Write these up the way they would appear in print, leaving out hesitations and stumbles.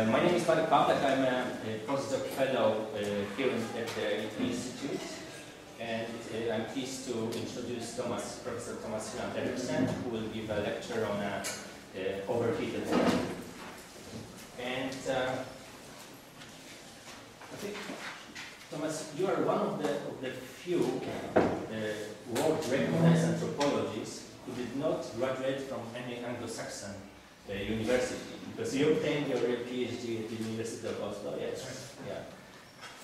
My name is Prof. I'm a postdoc fellow here at the Institute, and I'm pleased to introduce Professor Hylland Eriksen, who will give a lecture on overheated. And I think, Thomas, you are one of the few world-recognized anthropologists who did not graduate from any Anglo-Saxon university, because you obtained your PhD at the University of Oslo, yes? Yeah.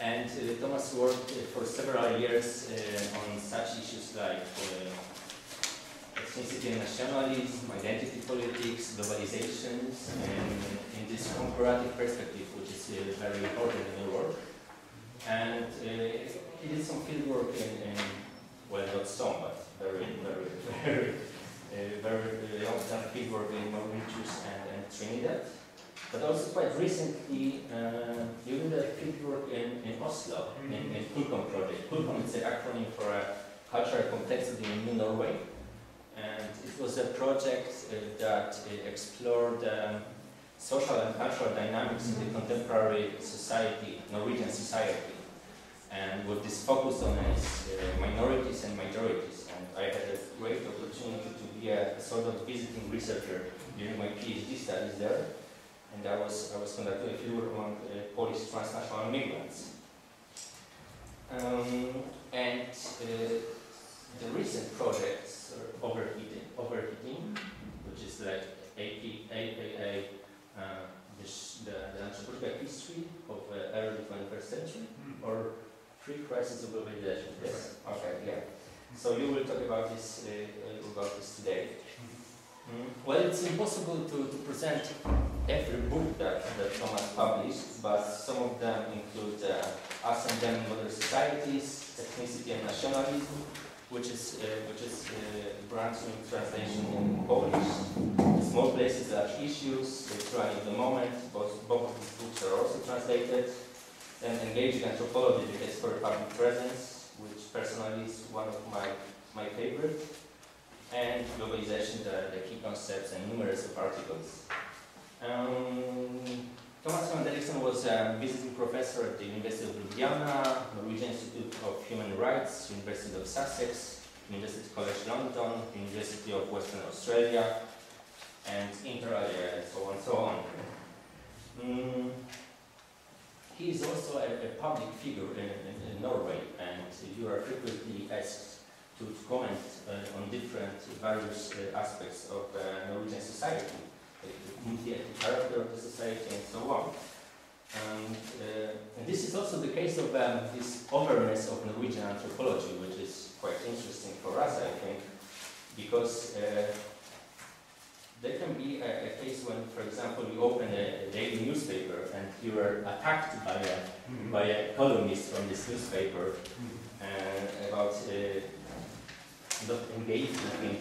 And Thomas worked for several years on such issues like ethnicity and nationalism, identity politics, globalizations, and in this comparative perspective, which is very important in your work. And he did some field work in well, not some, but very long-term field work in Mauritius and Trinidad. But also quite recently, you did a field work in Oslo, in Kulkom project. Kulkom is the acronym for a cultural complexity in New Norway. And it was a project that explored social and cultural dynamics in the contemporary society, Norwegian society, and with this focus on minorities and majorities. And I had a great opportunity to be a sort of visiting researcher during my PhD studies there. And I was conducting a field work among Polish transnational migrants. And the recent projects, overheating, which is like APA, the anthropological history of early 21st century, or pre-crisis of globalization. Yes. Okay. Yeah. So you will talk about this today. Well, it's impossible to present every book that Thomas published, but some of them include Us and Them in Modern Societies, Ethnicity and Nationalism, which is brand new translation in Polish. Small Places, Large Issues, it's running at the moment. Both of these books are also translated. Then Engaging Anthropology, the case for public presence, which personally is one of my favorite. And Globalization, the key concepts, and numerous of articles. Thomas Hylland Eriksen was a visiting professor at the University of Ljubljana, Norwegian Institute of Human Rights, University of Sussex, University College London, University of Western Australia, and inter alia, and so on and so on. He is also a public figure in Norway, and you are frequently asked to comment on various aspects of Norwegian society, the multi-ethnic character of the society, and so on. And this is also the case of this openness of Norwegian anthropology, which is quite interesting for us, I think, because there can be a case when, for example, you open a daily newspaper and you are attacked by a columnist from this newspaper about not engaged in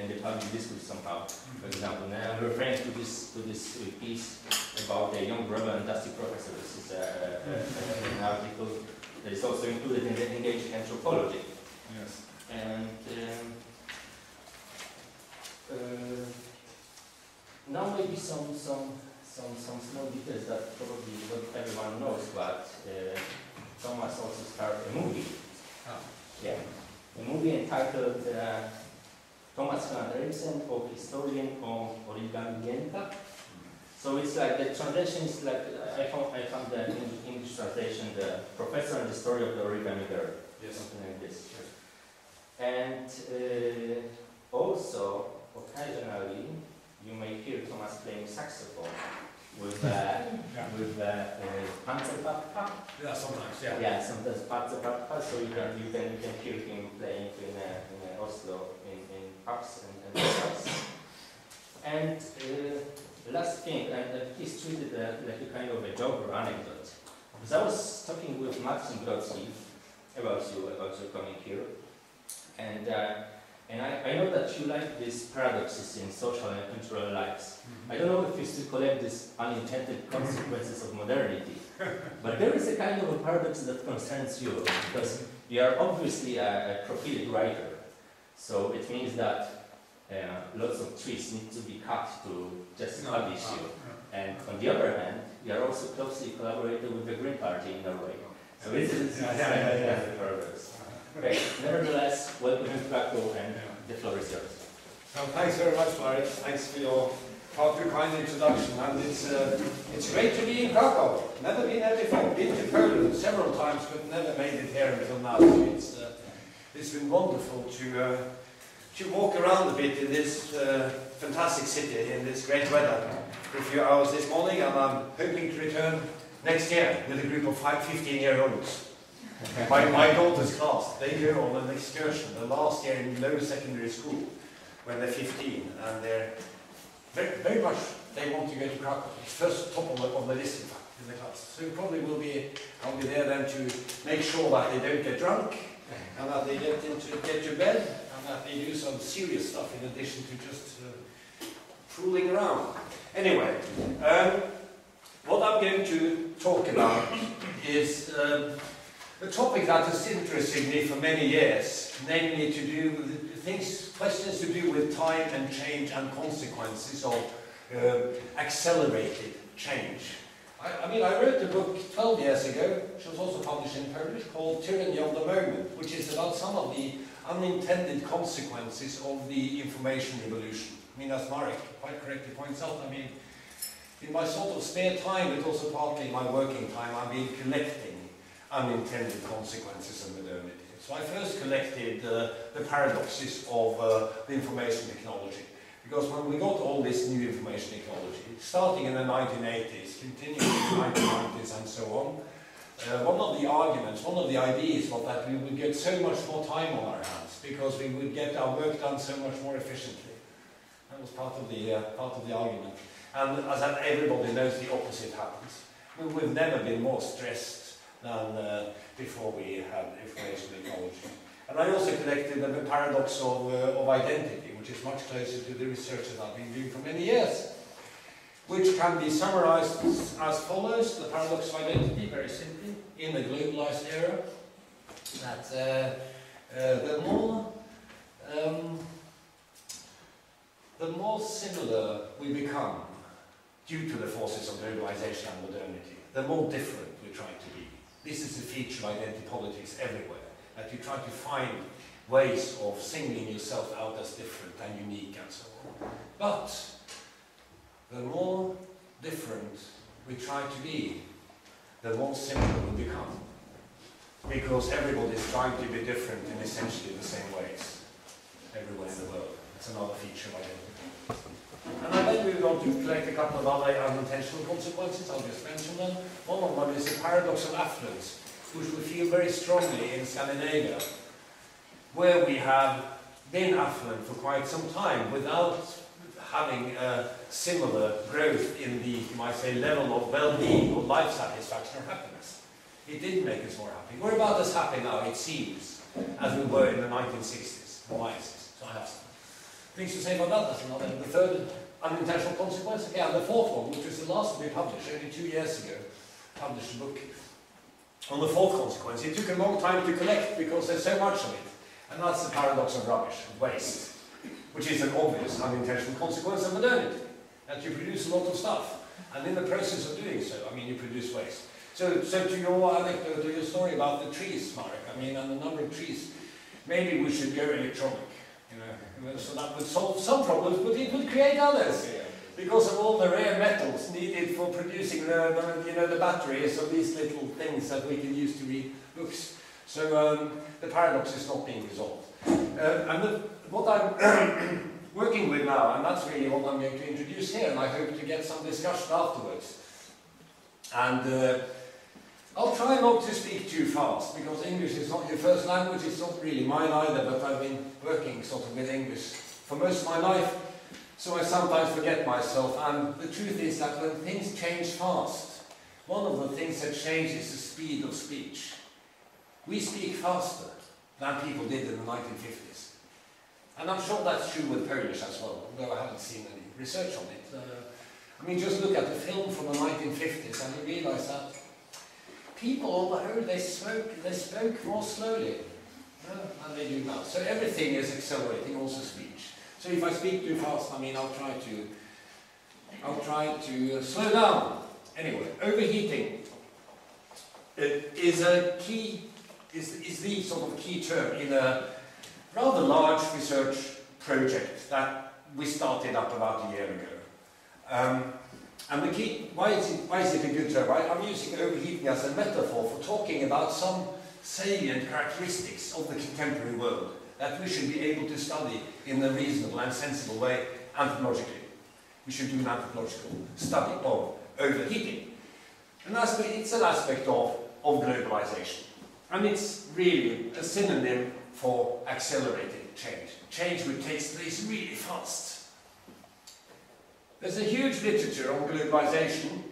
the public discourse somehow. For example, now I'm referring to this piece about the young rebel and dusty professor. This is an article that is also included in the Engaging Anthropology. Yes. And now maybe some small details that probably not everyone knows, but Thomas also started a movie. Oh. Yeah. A movie entitled Thomas Hylland Eriksen, of Historien om Origamienta. So it's like the translation is like I found the English translation, the Professor and the Story of the Origami Girl, yes. Something like this. Yes. And also occasionally you may hear Thomas playing saxophone with Panzerpapa. Yeah, sometimes. Yeah. Yeah, sometimes Panzerpapa. So you can hear him playing in Oslo in pubs and clubs. And last thing, he's treated like a kind of a joke or anecdote. Because I was talking with Marcin Grodzki about you coming here, and I know that you like these paradoxes in social and cultural lives. I don't know if you still collect these unintended consequences of modernity, but there is a kind of a paradox that concerns you, because you are obviously a prolific writer. So it means that lots of trees need to be cut to just publish you. And on the other hand, we are also closely collaborating with the Green Party in Norway. So this is progress. Okay, nevertheless, welcome to Krakow, and the floor is yours. Well, thanks very much, Marit. Thanks for your far too kind introduction. And it's great to be in Krakow. Never been there before. Been to Poland several times, but never made it here until now. So it's been wonderful to walk around a bit in this fantastic city in this great weather for a few hours this morning, and I'm hoping to return next year with a group of 15-year-olds. My daughter's class, they go on an excursion the last year in lower secondary school when they're 15, and they're very much, they want to go to Krakow. It's first top on the list, in fact, in the class. So probably I'll be there then to make sure that they don't get drunk, and that they get to bed, and that they do some serious stuff in addition to just fooling around. Anyway, what I'm going to talk about is a topic that has interested me for many years, namely to do with questions to do with time and change and consequences of accelerated change. I mean, I wrote a book 12 years ago, which was also published in Polish, called Tyranny of the Moment, which is about some of the unintended consequences of the information revolution. I mean, as Marek quite correctly points out, I mean, in my sort of spare time, but also partly my working time, I've been collecting unintended consequences of modernity. So I first collected the paradoxes of the information technology. Because when we got all this new information technology, starting in the 1980s, continuing in the 1990s and so on, one of the arguments, one of the ideas was that we would get so much more time on our hands because we would get our work done so much more efficiently. That was part of the argument. And as everybody knows, the opposite happens. We've never been more stressed than before we had information technology. And I also collected the paradox of identity, which is much closer to the research that I've been doing for many years, which can be summarized as follows: the paradox of identity, very simply, in a globalized era, that the more similar we become due to the forces of globalization and modernity, the more different we try to be. This is a feature of identity politics everywhere, that you try to find ways of singling yourself out as different and unique and so on. But the more different we try to be, the more similar we become. Because everybody is trying to be different in essentially the same ways everywhere in the world. It's another feature of identity. And then we're going to collect a couple of other unintentional consequences. I'll just mention them. One of them is the paradox of affluence, which we feel very strongly in Scandinavia, where we have been affluent for quite some time without having a similar growth in the, you might say, level of well-being or life satisfaction or happiness. It did make us more happy. We're about as happy now, it seems, as we were in the 1960s, or 90s. So I have some things to say about that. That's another. The third unintentional consequence. Okay, and the fourth one, which was the last to be published, only 2 years ago, published a book on the fourth consequence. It took a long time to collect because there's so much of it. And that's the paradox of rubbish, of waste, which is an obvious unintentional consequence of modernity. That you produce a lot of stuff. And in the process of doing so, I mean, you produce waste. So to your anecdote, to your story about the trees, Marek, I mean, and the number of trees, maybe we should go electronic. You know, so that would solve some problems, but it would create others. Because of all the rare metals needed for producing the batteries of these little things that we can use to read books. So the paradox is not being resolved. What I'm working with now, and that's really what I'm going to introduce here, and I hope to get some discussion afterwards. And I'll try not to speak too fast, because English is not your first language, it's not really mine either, but I've been working sort of with English for most of my life, so I sometimes forget myself. And the truth is that when things change fast, one of the things that changes is the speed of speech. We speak faster than people did in the 1950s. And I'm sure that's true with Polish as well, although I haven't seen any research on it. I mean, just look at the film from the 1950s and you realise that people on the whole, they spoke more slowly than they do now. So everything is accelerating, also speech. So if I speak too fast, I mean, I'll try to slow down. Anyway, overheating is the sort of key term in a rather large research project that we started up about a year ago. And the key, why is it a good term? I'm using overheating as a metaphor for talking about some salient characteristics of the contemporary world that we should be able to study in a reasonable and sensible way anthropologically. We should do an anthropological study of overheating. It's an aspect of globalization. And it's really a synonym for accelerated change. Change which takes place really fast. There's a huge literature on globalization.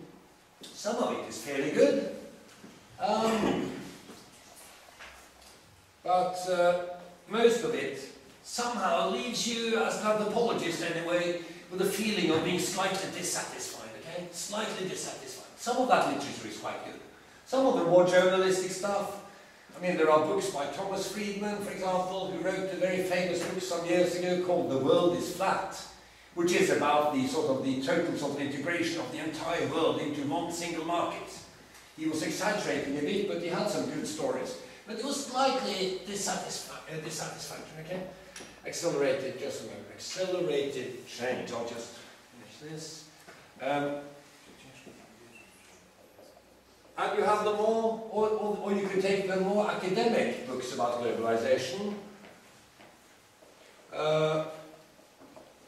Some of it is fairly good. But most of it somehow leaves you, as an anthropologist anyway, with a feeling of being slightly dissatisfied, okay? Slightly dissatisfied. Some of that literature is quite good. Some of the more journalistic stuff, I mean, there are books by Thomas Friedman, for example, who wrote a very famous book some years ago called The World is Flat, which is about the total sort of integration of the entire world into one single market. He was exaggerating a bit, but he had some good stories. But it was slightly dissatisfactory, okay? Accelerated, just a moment, accelerated change. I'll just finish this. And you have the more, or you can take the more academic books about globalization. And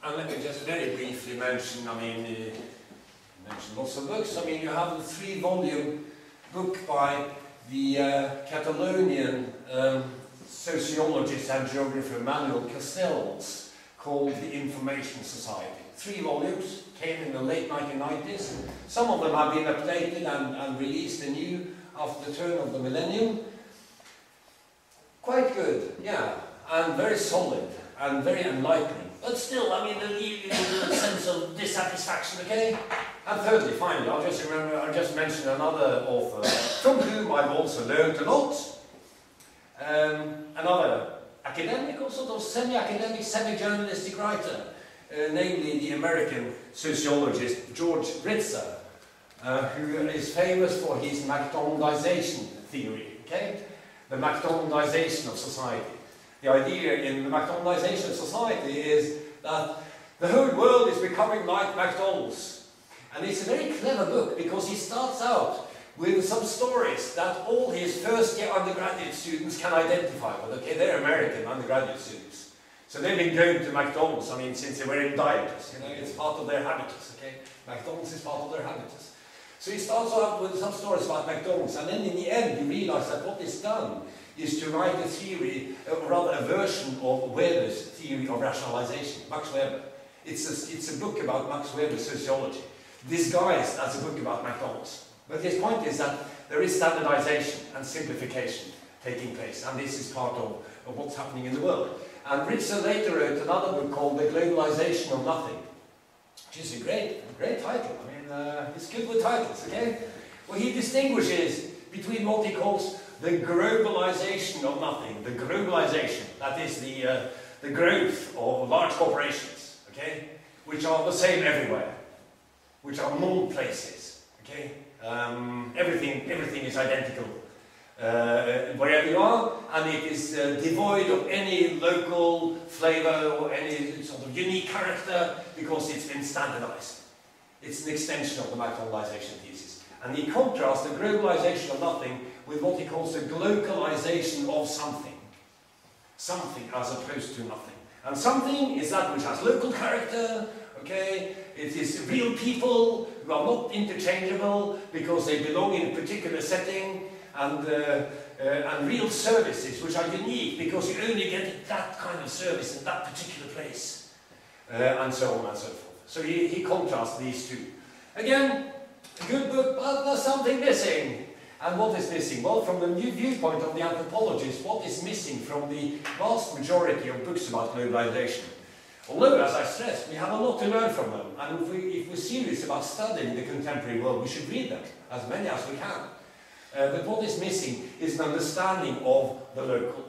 let me just very briefly mention, mention lots of books. I mean, you have the 3-volume book by the Catalonian sociologist and geographer Manuel Castells called The Information Society. 3 volumes, came in the late 1990s. Some of them have been updated and released anew after the turn of the millennium. Quite good, yeah, and very solid and very enlightening. But still, I mean, they leave you with a sense of dissatisfaction, okay? And thirdly, finally, I'll just mention another author from whom I've also learned a lot. Another academic or sort of semi-academic, semi-journalistic writer, namely the American sociologist George Ritzer, who is famous for his McDonaldization theory, okay? The McDonaldization of society. The idea in the McDonaldization of society is that the whole world is becoming like McDonald's. And it's a very clever book because he starts out with some stories that all his first-year undergraduate students can identify with. Okay, they're American undergraduate students. So they've been going to McDonald's, I mean, since they were in diapers. You know, it's part of their habitus, okay? McDonald's is part of their habitus. So he starts out with some stories about McDonald's, and then in the end you realise that what is done is to write a theory, or rather a version of Weber's theory of rationalization, Max Weber. It's a book about Max Weber's sociology, disguised as a book about McDonald's. But his point is that there is standardization and simplification taking place, and this is part of what's happening in the world. And Ritzer later wrote another book called The Globalization of Nothing, which is a great title. I mean, it's good with titles, okay? Well, he distinguishes between what he calls the globalization of nothing, the globalization, that is the growth of large corporations, okay, which are the same everywhere, which are known places, okay? Everything is identical wherever you are, and it is devoid of any local flavor or any sort of unique character because it's been standardized. It's an extension of the McDonaldization thesis. And he contrasts the globalization of nothing with what he calls the glocalization of something. Something as opposed to nothing. And something is that which has local character, okay? It is real people who are not interchangeable because they belong in a particular setting, and real services which are unique because you only get that kind of service in that particular place, and so on and so forth. So he contrasts these two. Again, a good book, but there's something missing. And what is missing? Well, from the new viewpoint of the anthropologist, what is missing from the vast majority of books about globalization? Although, as I stressed, we have a lot to learn from them, and if we're serious about studying the contemporary world, we should read them, as many as we can. But what is missing is an understanding of the local,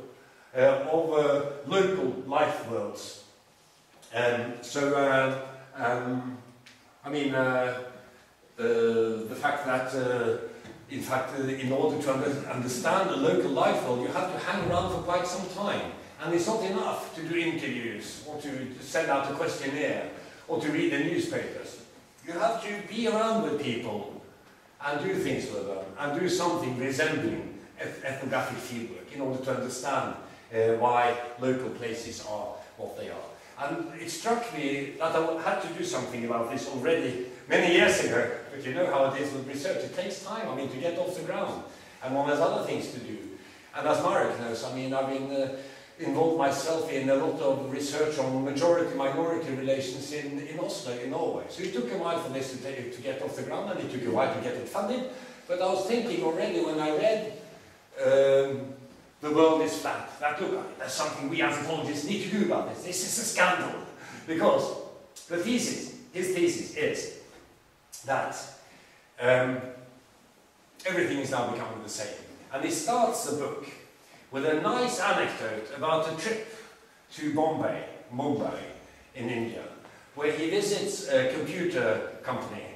local life worlds. I mean, the fact that, in fact, in order to understand the local life, well, you have to hang around for quite some time. And it's not enough to do interviews, or to send out a questionnaire, or to read the newspapers. You have to be around with people, and do things with them, and do something resembling ethnographic fieldwork in order to understand why local places are what they are. And it struck me that I had to do something about this already many years ago, but you know how it is with research. It takes time, I mean, to get off the ground, and one has other things to do. And as Marek knows, I mean, I've been involved myself in a lot of research on majority-minority relations in Oslo, in Norway. So it took a while for this to get off the ground, and it took a while to get it funded. But I was thinking already when I read The World is Flat, that look, there's something we anthropologists need to do about this. This is a scandal. Because the thesis, his thesis is that everything is now becoming the same. And he starts the book with a nice anecdote about a trip to Mumbai in India, where he visits a computer company,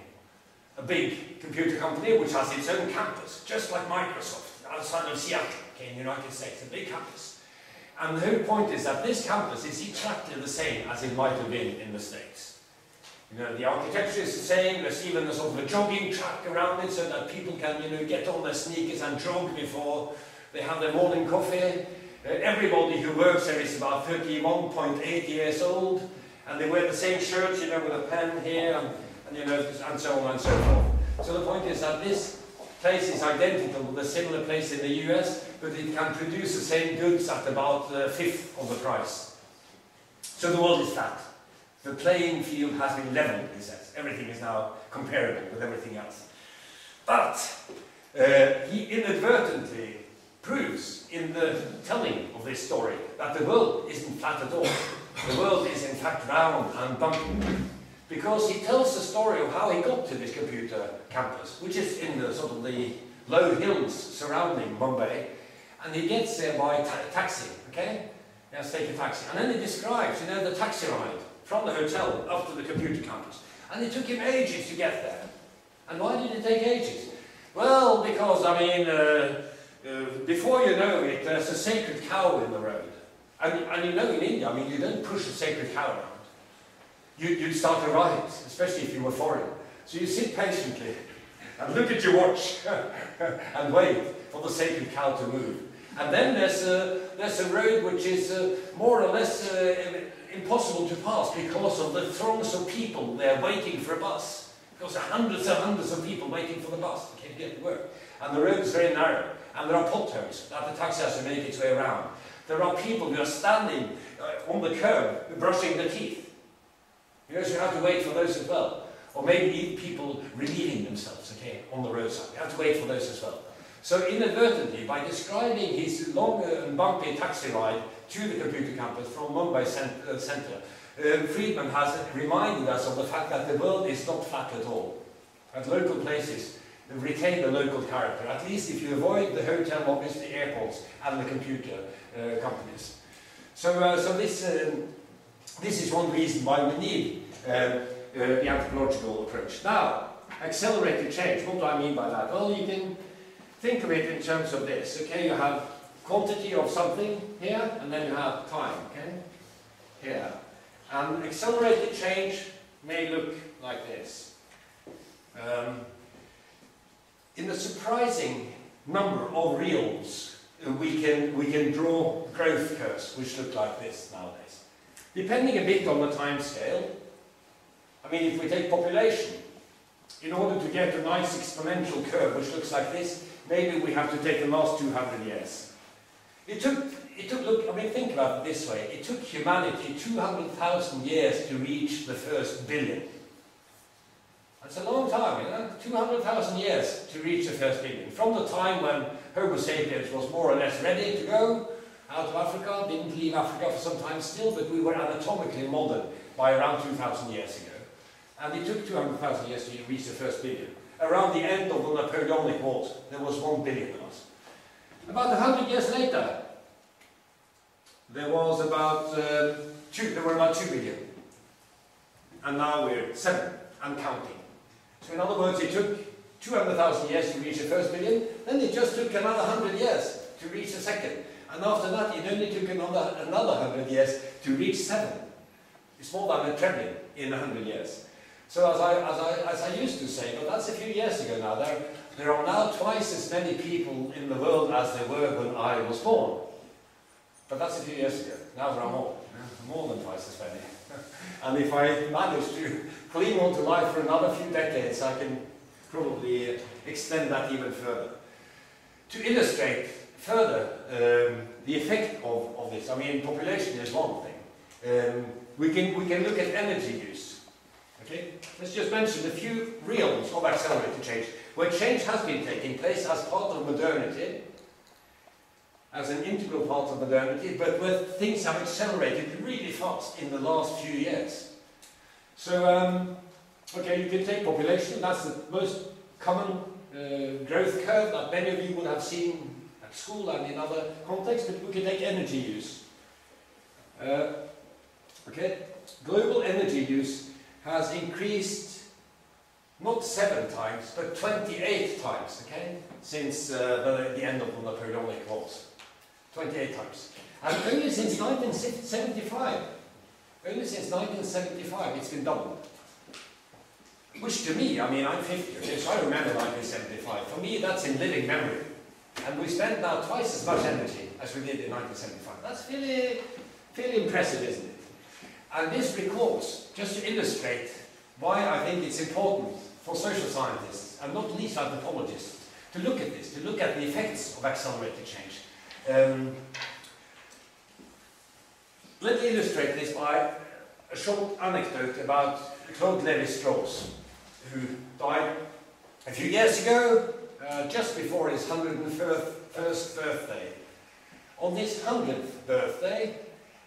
a big computer company which has its own campus, just like Microsoft, outside of Seattle, okay, in the United States, a big campus. And the whole point is that this campus is exactly the same as it might have been in the States. You know, the architecture is the same, there's even a sort of a jogging track around it so that people can, you know, get on their sneakers and jog before they have their morning coffee. Everybody who works there is about 31.8 years old, and they wear the same shirts, you know, with a pen here, and you know, and so on and so forth. So the point is that this place is identical with a similar place in the US, but it can produce the same goods at about a fifth of the price. So the world is flat. The playing field has been leveled, he says. Everything is now comparable with everything else. But he inadvertently proves in the telling of this story that the world isn't flat at all. The world is in fact round and bumpy. Because he tells the story of how he got to this computer campus, which is in the sort of the low hills surrounding Mumbai, and he gets there by taxi, okay? He has to take a taxi. And then he describes, you know, the taxi ride from the hotel up to the computer campus. And it took him ages to get there. And why did it take ages? Well, because, I mean, before you know it, there's a sacred cow in the road. And you know in India, I mean, you don't push a sacred cow around. You'd start a riot, especially if you were foreign. So you sit patiently and look at your watch and wait for the sacred cow to move. And then there's a road which is more or less impossible to pass because of the throngs of people there waiting for a bus. Because there are hundreds of people waiting for the bus to get to work. And the road is very narrow. And there are potholes that the taxi has to make its way around. There are people who are standing on the curb brushing their teeth. You know, so you have to wait for those as well. Or maybe people relieving themselves, okay, on the roadside. You have to wait for those as well. So inadvertently, by describing his long and bumpy taxi ride to the computer campus from Mumbai Centre, Friedman has reminded us of the fact that the world is not flat at all. At local places, retain the local character, at least if you avoid the hotel, obviously airports, and the computer companies. So this is one reason why we need the anthropological approach. Now, accelerated change, what do I mean by that? Well, you can think of it in terms of this, okay? You have quantity of something here, and then you have time, okay? Here. And accelerated change may look like this. In a surprising number of reals, we can draw growth curves which look like this nowadays. Depending a bit on the time scale, I mean, if we take population, in order to get a nice exponential curve which looks like this, maybe we have to take the last 200 years. It took, look, I mean, think about it this way. It took humanity 200,000 years to reach the first billion. That's a long time, you know? 200,000 years to reach the first billion. From the time when Homo sapiens was more or less ready to go out of Africa, didn't leave Africa for some time still, but we were anatomically modern by around 2,000 years ago. And it took 200,000 years to reach the first billion. Around the end of the Napoleonic Wars, there was 1 billion of us. About 100 years later, there were about 2 billion. and now we're 7 and counting. So in other words, it took 200,000 years to reach the first billion, then it just took another 100 years to reach the second. And after that, it only took another 100 years to reach 7. It's more than a trillion in 100 years. So as I used to say, but that's a few years ago now, there are now twice as many people in the world as there were when I was born. But that's a few years ago. Now there are more than twice as many. And if I manage to cling on to life for another few decades, I can probably extend that even further. To illustrate further the effect of this, I mean, population is one thing. We can look at energy use. Okay? Let's just mention a few realms of accelerated change, where change has been taking place as part of modernity, as an integral part of modernity, but where things have accelerated really fast in the last few years. So, okay, you can take population, that's the most common growth curve that many of you would have seen at school and in other contexts, but we can take energy use. Okay, global energy use has increased not 7 times, but 28 times, okay, since the end of the Napoleonic Wars. 28 times. And only since 1975, it's been doubled. Which to me, I mean, I'm 50, okay, so I remember 1975. For me, that's in living memory. And we spend now twice as much energy as we did in 1975. That's really impressive, isn't it? And this recalls, just to illustrate why I think it's important for social scientists, and not least anthropologists, to look at this, to look at the effects of accelerated change. Let me illustrate this by a short anecdote about Claude Lévi-Strauss, who died a few years ago, just before his 101st birthday. On his 100th birthday,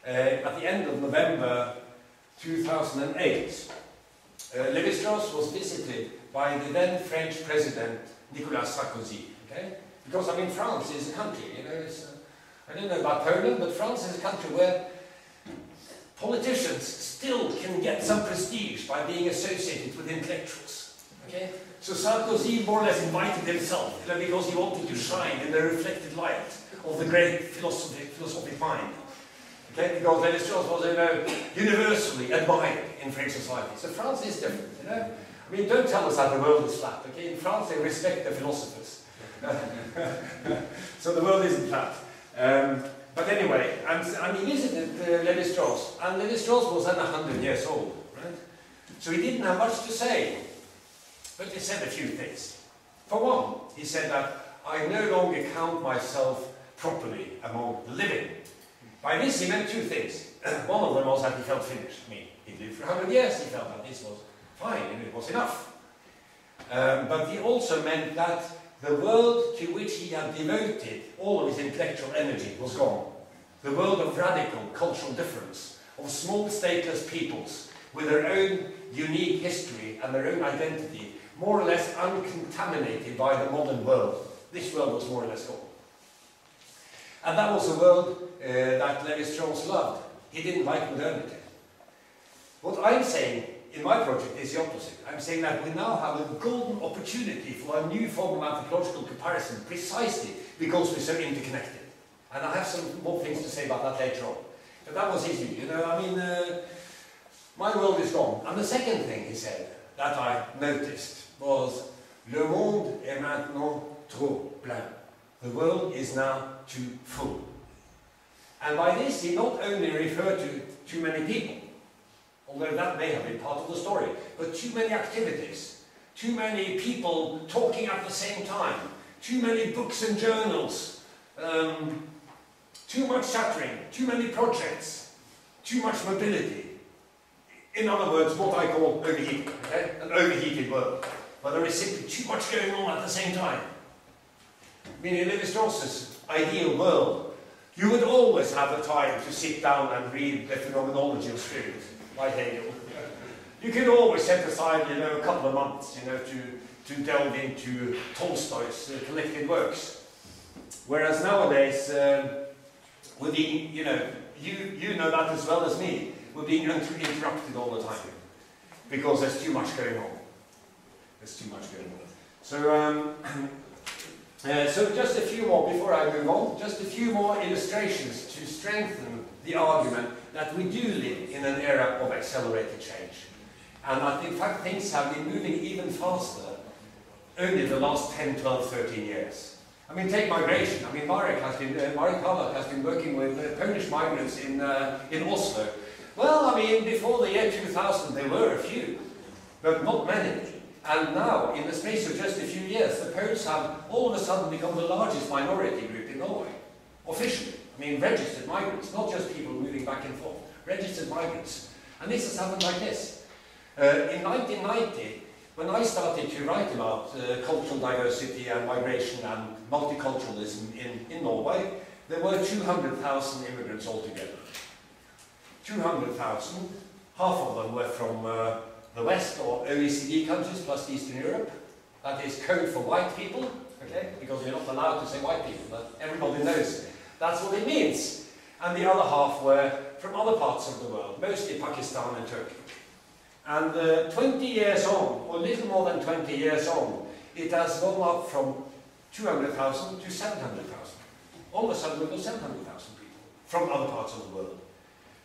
at the end of November 2008, Lévi-Strauss was visited by the then French President Nicolas Sarkozy. Okay? Because, I mean, France is a country, you know, I don't know about Poland, but France is a country where politicians still can get some prestige by being associated with intellectuals. Okay? So Sarkozy more or less invited himself, you know, because he wanted to shine in the reflected light of the great philosophic mind. Okay? Because Lévi-Strauss was, you know, universally admired in French society. So France is different, you know. I mean, don't tell us that the world is flat, okay? In France they respect the philosophers. So the world isn't flat. But anyway, and he visited Lévi-Strauss, and Lévi-Strauss was then 100 years old, right? So he didn't have much to say, but he said a few things. For one, he said that I no longer count myself properly among the living. By this he meant 2 things. One of them was that he felt finished. I mean, he lived for 100 years, he felt that this was fine, and it was enough. But he also meant that the world to which he had devoted all of his intellectual energy was gone. The world of radical cultural difference, of small stateless peoples with their own unique history and their own identity, more or less uncontaminated by the modern world. This world was more or less gone. And that was a world that Lévi-Strauss loved. He didn't like modernity. What I'm saying in my project is the opposite. I'm saying that we now have a golden opportunity for a new form of anthropological comparison, precisely because we're so interconnected. And I have some more things to say about that later on. But that was his view, you know, I mean, my world is gone. And the second thing he said that I noticed was, Le monde est maintenant trop plein. The world is now too full. And by this he not only referred to too many people, although that may have been part of the story, but too many activities, too many people talking at the same time, too many books and journals, too much chattering, too many projects, too much mobility. In other words, what I call overheating, okay? An overheated world, where there is simply too much going on at the same time. I mean, in Lévi-Strauss's ideal world, you would always have the time to sit down and read the Phenomenology of Spirit by Hegel. You can always set aside, you know, a couple of months, you know, to delve into Tolstoy's collected works. Whereas nowadays, we're being, you know, you know that as well as me, we're being interrupted all the time. because there's too much going on. There's too much going on. So, so just a few more before I move on, just a few more illustrations to strengthen the argument that we do live in an era of accelerated change. And I think, in fact, things have been moving even faster only the last 10, 12, 13 years. I mean, take migration. I mean, Marek Hylland has been working with Polish migrants in Oslo. Well, I mean, before the year 2000, there were a few, but not many. And now, in the space of just a few years, the Poles have all of a sudden become the largest minority group in Norway, officially. I mean, registered migrants, not just people moving back and forth, registered migrants. And this has happened like this. In 1990, when I started to write about cultural diversity and migration and multiculturalism in Norway, there were 200,000 immigrants altogether. 200,000, half of them were from the West or OECD countries plus Eastern Europe. That is code for white people, okay? Because you're not allowed to say white people, but everybody knows that's what it means. And the other half were from other parts of the world, mostly Pakistan and Turkey. And 20 years on, or a little more than 20 years on, it has gone up from 200,000 to 700,000. All of a sudden, we've got 700,000 people from other parts of the world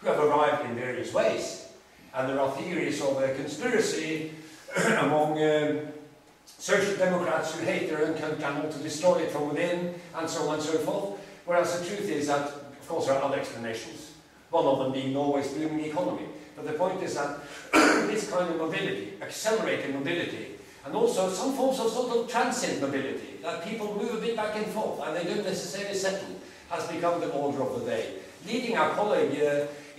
who have arrived in various ways. And there are theories of a conspiracy among social democrats who hate their own country and want to destroy it from within, and so on and so forth. Whereas the truth is that, of course, there are other explanations. One of them being Norway's booming economy. But the point is that this kind of mobility, accelerated mobility, and also some forms of sort of transient mobility, that people move a bit back and forth and they don't necessarily settle, has become the order of the day. Leading our colleague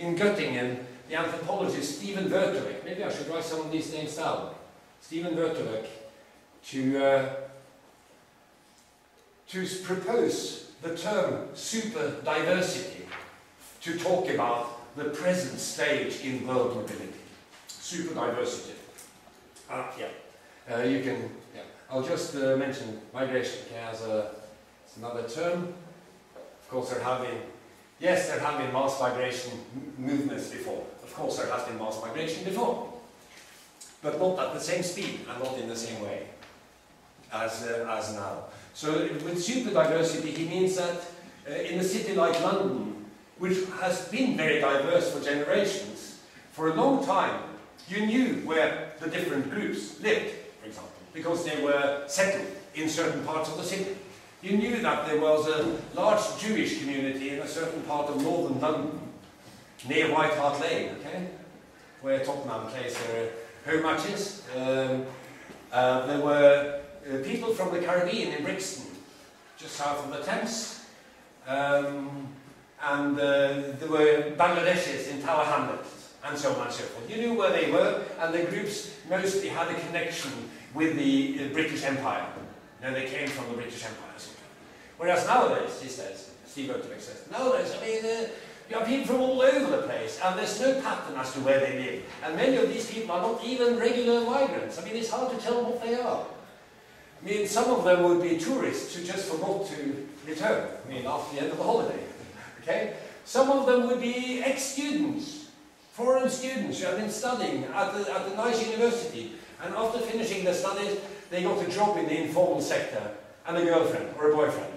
in Göttingen, the anthropologist Stephen Wörterek, maybe I should write some of these names down, Stephen Wörterek, to propose the term super diversity to talk about the present stage in world mobility. Super diversity. You can, I'll just mention migration as another term. Of course, there have been mass migration movements before. Of course, there has been mass migration before, but not at the same speed and not in the same way as now. So with super diversity, he means that in a city like London, which has been very diverse for generations, for a long time, you knew where the different groups lived, for example, because they were settled in certain parts of the city. You knew that there was a large Jewish community in a certain part of northern London, near White Hart Lane, okay, where Tottenham plays their home matches. There were people from the Caribbean in Brixton, just south of the Thames, and there were Bangladeshis in Tower Hamlets, and so on and so forth. You knew where they were, and the groups mostly had a connection with the British Empire. You know, they came from the British Empire. Whereas nowadays, he says, Steve Wörterek says, nowadays, I mean, you have people from all over the place, and there's no pattern as to where they live. And many of these people are not even regular migrants. I mean, it's hard to tell what they are. I mean, some of them would be tourists who just forgot to return, I mean, after the end of the holiday. Okay? Some of them would be ex-students, foreign students who have been studying at a nice university, and after finishing their studies, they got a job in the informal sector, and a girlfriend or a boyfriend.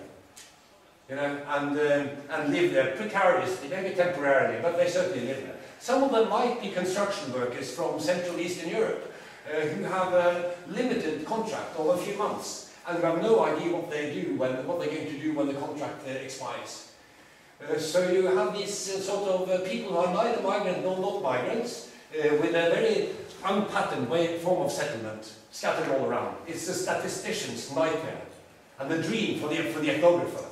You know, and live there precariously, maybe temporarily, but they certainly live there. Some of them might be construction workers from Central Eastern Europe who have a limited contract of a few months and who have no idea what they do, what they're going to do when the contract expires. So you have these sort of people who are neither migrant nor not migrants with a very unpatterned form of settlement scattered all around. It's the statistician's nightmare and the dream for the ethnographer,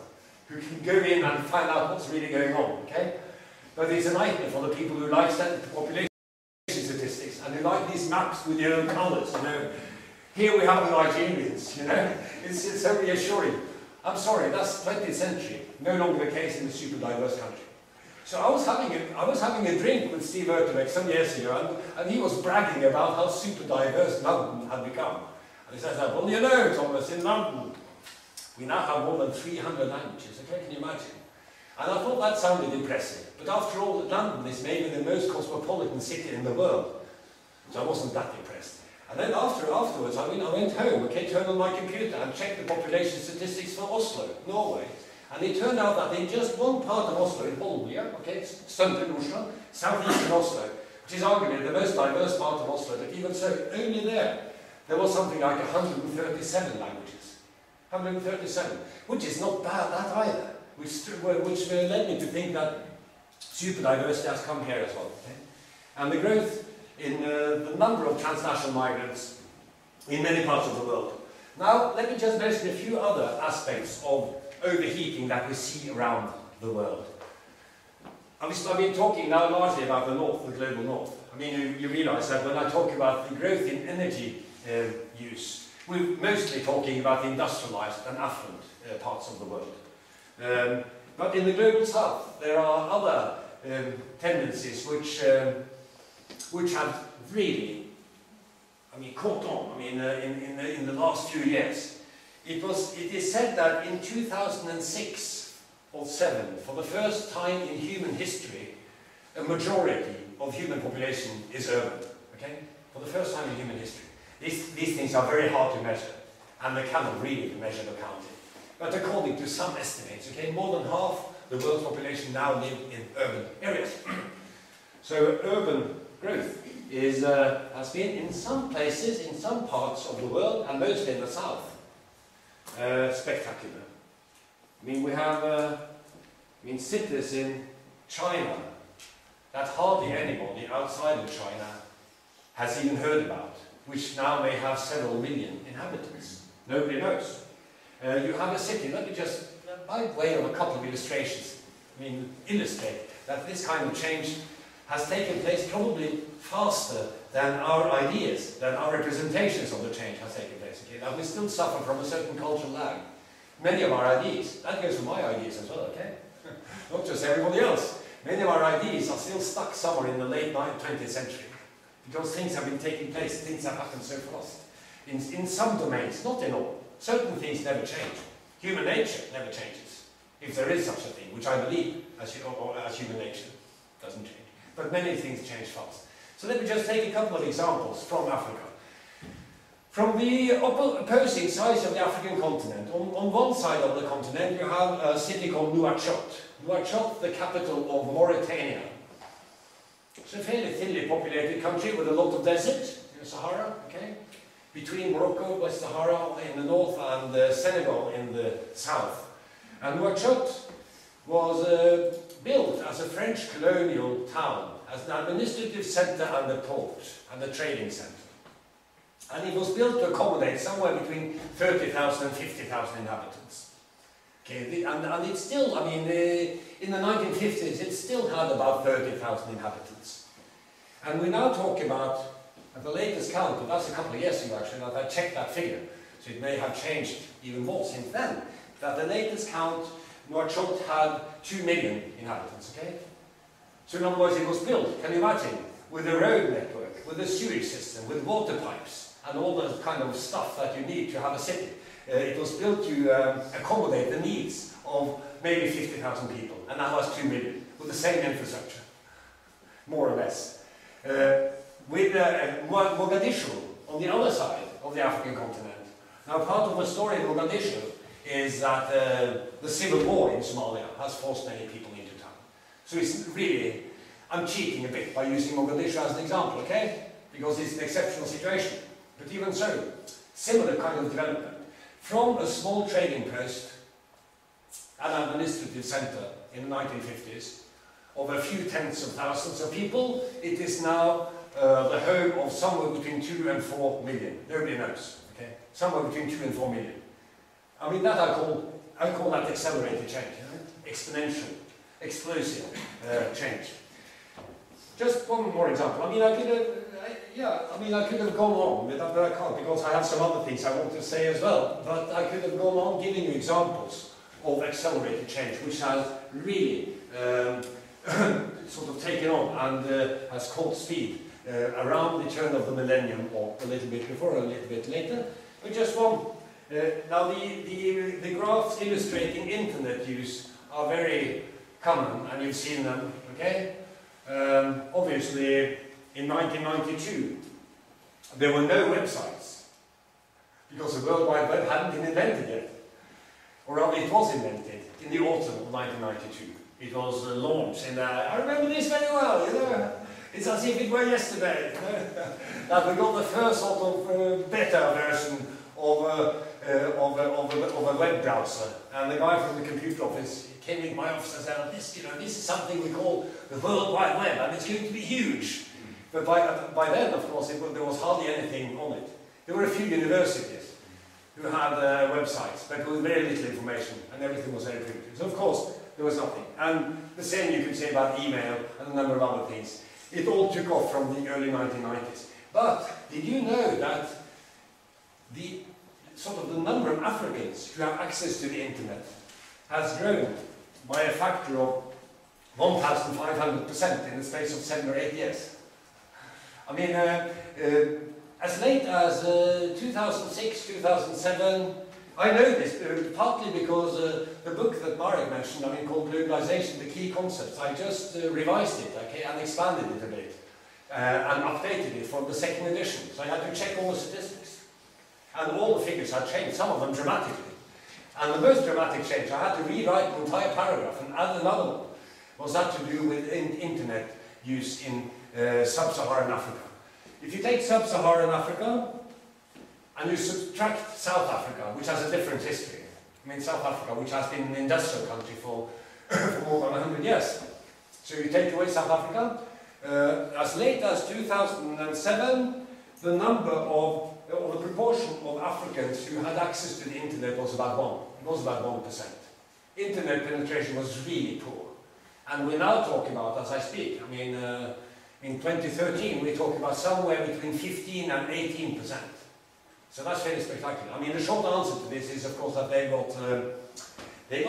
who can go in and find out what's really going on, okay? But it's a nightmare for the people who like population statistics and who like these maps with their own colours, you know. Here we have the Nigerians, you know. It's so reassuring. I'm sorry, that's 20th century, no longer the case in a super diverse country. So I was having a drink with Steve Wörterek some years ago, and he was bragging about how super diverse London had become. And he says, well, you know, Thomas, in London, we now have more than 300 languages, okay, can you imagine? And I thought that sounded impressive. But after all, London is maybe the most cosmopolitan city in the world. So I wasn't that impressed. And then afterwards, I went home, okay, turned on my computer and checked the population statistics for Oslo, Norway. And it turned out that in just one part of Oslo, in Holmlia, okay, Søndre Oslo, southeastern Oslo, which is arguably the most diverse part of Oslo, but even so, only there was something like 137 languages. 137, which is not bad, that either. Which led me to think that super diversity has come here as well. Okay? And the growth in the number of transnational migrants in many parts of the world. Now, let me just mention a few other aspects of overheating that we see around the world. I've been talking now largely about the north, the global north. I mean, you realize that when I talk about the growth in energy use, we're mostly talking about the industrialized and affluent parts of the world. But in the global south, there are other tendencies which have really, caught on. In the last few years, it is said that in 2006 or 7, for the first time in human history, a majority of human population is urban. Okay, for the first time in human history, these things are very hard to measure, and they cannot really be measured or counted. But according to some estimates, okay, more than half the world's population now live in urban areas. So urban growth has been in some places, in some parts of the world, and mostly in the south, spectacular. We have cities in China that hardly anybody outside of China has even heard about, which now may have several million inhabitants. Nobody knows. You have a city, let me just, by way of a couple of illustrations, illustrate that this kind of change has taken place probably faster than our ideas, than our representations of the change has taken place. Okay? Now we still suffer from a certain cultural lag. Many of our ideas, that goes for my ideas as well, okay? Not just everybody else. Many of our ideas are still stuck somewhere in the late 20th century. Because things have been taking place, things have happened so fast. In some domains, not in all. Certain things never change. Human nature never changes. If there is such a thing, which I believe as human nature doesn't change. But many things change fast. So let me just take a couple of examples from Africa. From the opposing sides of the African continent, on one side of the continent you have a city called Nouakchott. Nouakchott, the capital of Mauritania. It's a fairly thinly populated country with a lot of desert in the Sahara, okay? Between Morocco, West Sahara in the north and Senegal in the south. And Nouakchott was built as a French colonial town, as an administrative centre and a port and a trading centre. And it was built to accommodate somewhere between 30,000 and 50,000 inhabitants. Okay, and it's still, in the 1950s, it still had about 30,000 inhabitants. And we now talk about, at the latest count, but that's a couple of years ago actually, that I checked that figure, so it may have changed even more since then, but at the latest count, Nouakchott had 2 million inhabitants, okay? So in other words, it was built, can you imagine, with a road network, with a sewage system, with water pipes, and all the kind of stuff that you need to have a city. It was built to accommodate the needs of maybe 50,000 people, and now has 2 million, with the same infrastructure, more or less. With Mogadishu on the other side of the African continent. Now, part of the story of Mogadishu is that the civil war in Somalia has forced many people into town. So it's really, I'm cheating a bit by using Mogadishu as an example, okay? Because it's an exceptional situation. But even so, similar kind of development. From a small trading post, an administrative centre in the 1950s, of a few tens of thousands of people, it is now the home of somewhere between 2 and 4 million. Nobody knows, okay? Somewhere between 2 and 4 million. That I call that accelerated change, exponential, explosive change. Just one more example. I could have gone on with that, but I can't because I have some other things I want to say as well. But I could have gone on giving you examples of accelerated change, which has really sort of taken on and has caught speed around the turn of the millennium, or a little bit before, or a little bit later. But just one. Now the graphs illustrating internet use are very common, and you've seen them, okay? Obviously, in 1992, there were no websites, because the World Wide Web hadn't been invented yet. Or rather, it was invented in the autumn of 1992. It was launched in, I remember this very well, you know. It's as if it were yesterday, you know. That we got the first sort of beta version of a web browser. And the guy from the computer office came in my office and said, this is something we call the World Wide Web, and it's going to be huge. But by then, of course, there was hardly anything on it. There were a few universities who had websites, but with very little information, and everything was very primitive. So, of course, there was nothing. And the same you could say about email and a number of other things. It all took off from the early 1990s. But did you know that the number of Africans who have access to the internet has grown by a factor of 1,500% in the space of 7 or 8 years? I mean, as late as 2006, 2007, I know this partly because the book that Marek mentioned, I mean, called Globalization, the Key Concepts, I just revised it, okay, and expanded it a bit, and updated it from the second edition. So I had to check all the statistics. And all the figures had changed, some of them dramatically. And the most dramatic change, I had to rewrite an entire paragraph and add another one, was that to do with internet use in sub-Saharan Africa. If you take sub-Saharan Africa and you subtract South Africa, which has a different history, I mean South Africa, which has been an industrial country for more than 100 years. So you take away South Africa, as late as 2007, the number of, or the proportion of Africans who had access to the internet was about 1. It was about 1%. Internet penetration was really poor. And we're now talking about, as I speak, I mean, in 2013, we're talking about somewhere between 15 and 18%. So that's very spectacular. I mean, the short answer to this is, of course, that they got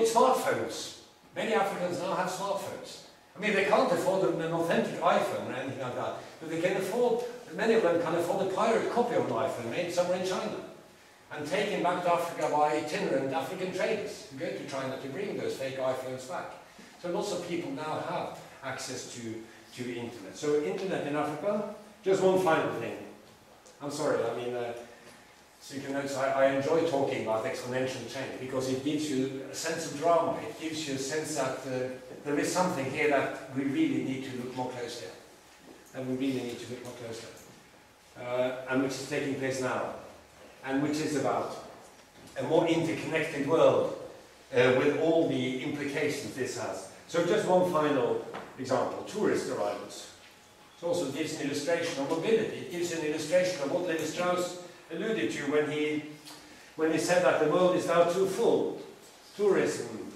smartphones. Many Africans now have smartphones. I mean, they can't afford an authentic iPhone or anything like that, but they can afford, many of them can afford a pirate copy of an iPhone made somewhere in China and taken back to Africa by itinerant African traders who go to China to bring those fake iPhones back. So lots of people now have access to the internet. So internet in Africa, just one final thing. I'm sorry, I mean, so you can notice I enjoy talking about exponential change because it gives you a sense of drama. It gives you a sense that there is something here that we really need to look more closely at. And we really need to look more closely at. And which is taking place now. And which is about a more interconnected world with all the implications this has. So just one final example, tourist arrivals. It also gives an illustration of mobility. It gives an illustration of what Lévi-Strauss alluded to when he said that the world is now too full. Tourism.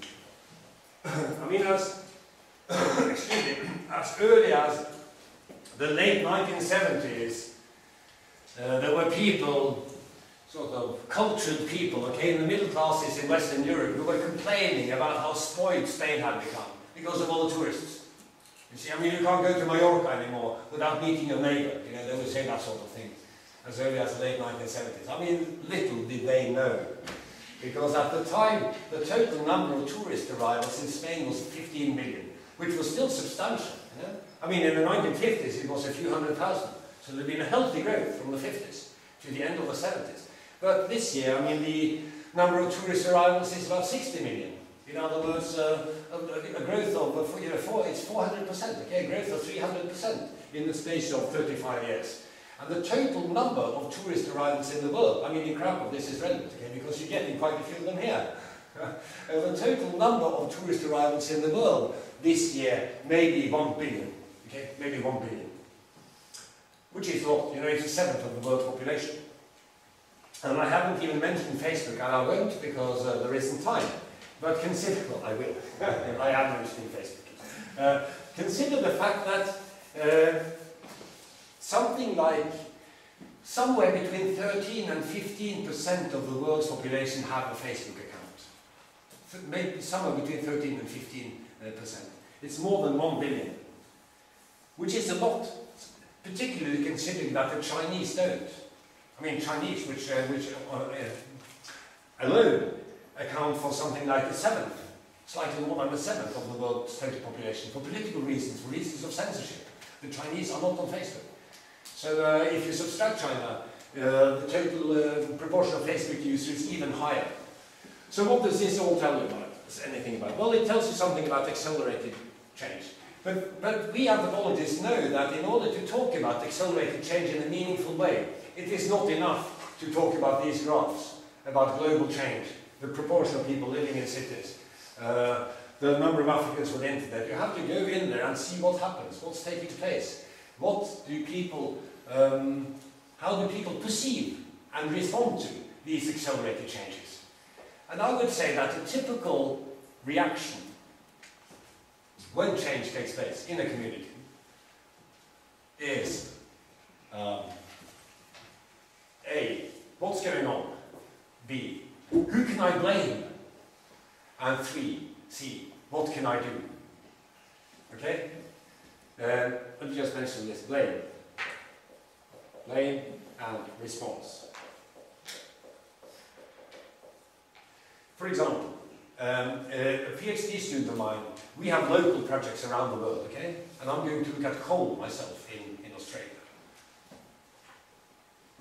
I mean, as early as the late 1970s, there were people, sort of cultured people, okay, in the middle classes in Western Europe, who were complaining about how spoiled Spain had become because of all the tourists. You see, I mean, you can't go to Mallorca anymore without meeting your neighbour. You know, they would say that sort of thing as early as the late 1970s. I mean, little did they know. Because at the time, the total number of tourist arrivals in Spain was 15 million, which was still substantial. You know? I mean, in the 1950s, it was a few 100,000. So there'd been a healthy growth from the 50s to the end of the 70s. But this year, I mean, the number of tourist arrivals is about 60 million. In other words, a growth of, it's 400%, okay, a growth of 300% in the space of 35 years. And the total number of tourist arrivals in the world, I mean, in Krakow this is relevant, okay, because you're getting quite a few of them here. The total number of tourist arrivals in the world this year may be 1 billion, okay, maybe 1 billion. Which is a lot, you know, it's a seventh of the world's population. And I haven't even mentioned Facebook, and I won't because there isn't time. But consider, well, I will. I am mentioning Facebook. Consider the fact that something like somewhere between 13 and 15% of the world's population have a Facebook account. Maybe somewhere between 13 and 15%. It's more than 1 billion, which is a lot, particularly considering that the Chinese don't. I mean, Chinese, which alone account for something like a seventh, slightly more than a seventh of the world's total population, for political reasons, for reasons of censorship. The Chinese are not on Facebook. So if you subtract China, the total proportion of Facebook users is even higher. So what does this all tell you about? Anything about? Well, it tells you something about accelerated change. But we anthropologists know that in order to talk about accelerated change in a meaningful way, it is not enough to talk about these graphs, about global change, the proportion of people living in cities, the number of Africans with internet. You have to go in there and see what happens, what's taking place. What do people, how do people perceive and respond to these accelerated changes? And I would say that a typical reaction when change takes place in a community is A, what's going on? B, who can I blame? And 3, C, what can I do? Okay? Let me just mention this, blame. Blame and response. For example, a PhD student of mine, we have local projects around the world, okay? And I'm going to look at coal myself in Australia.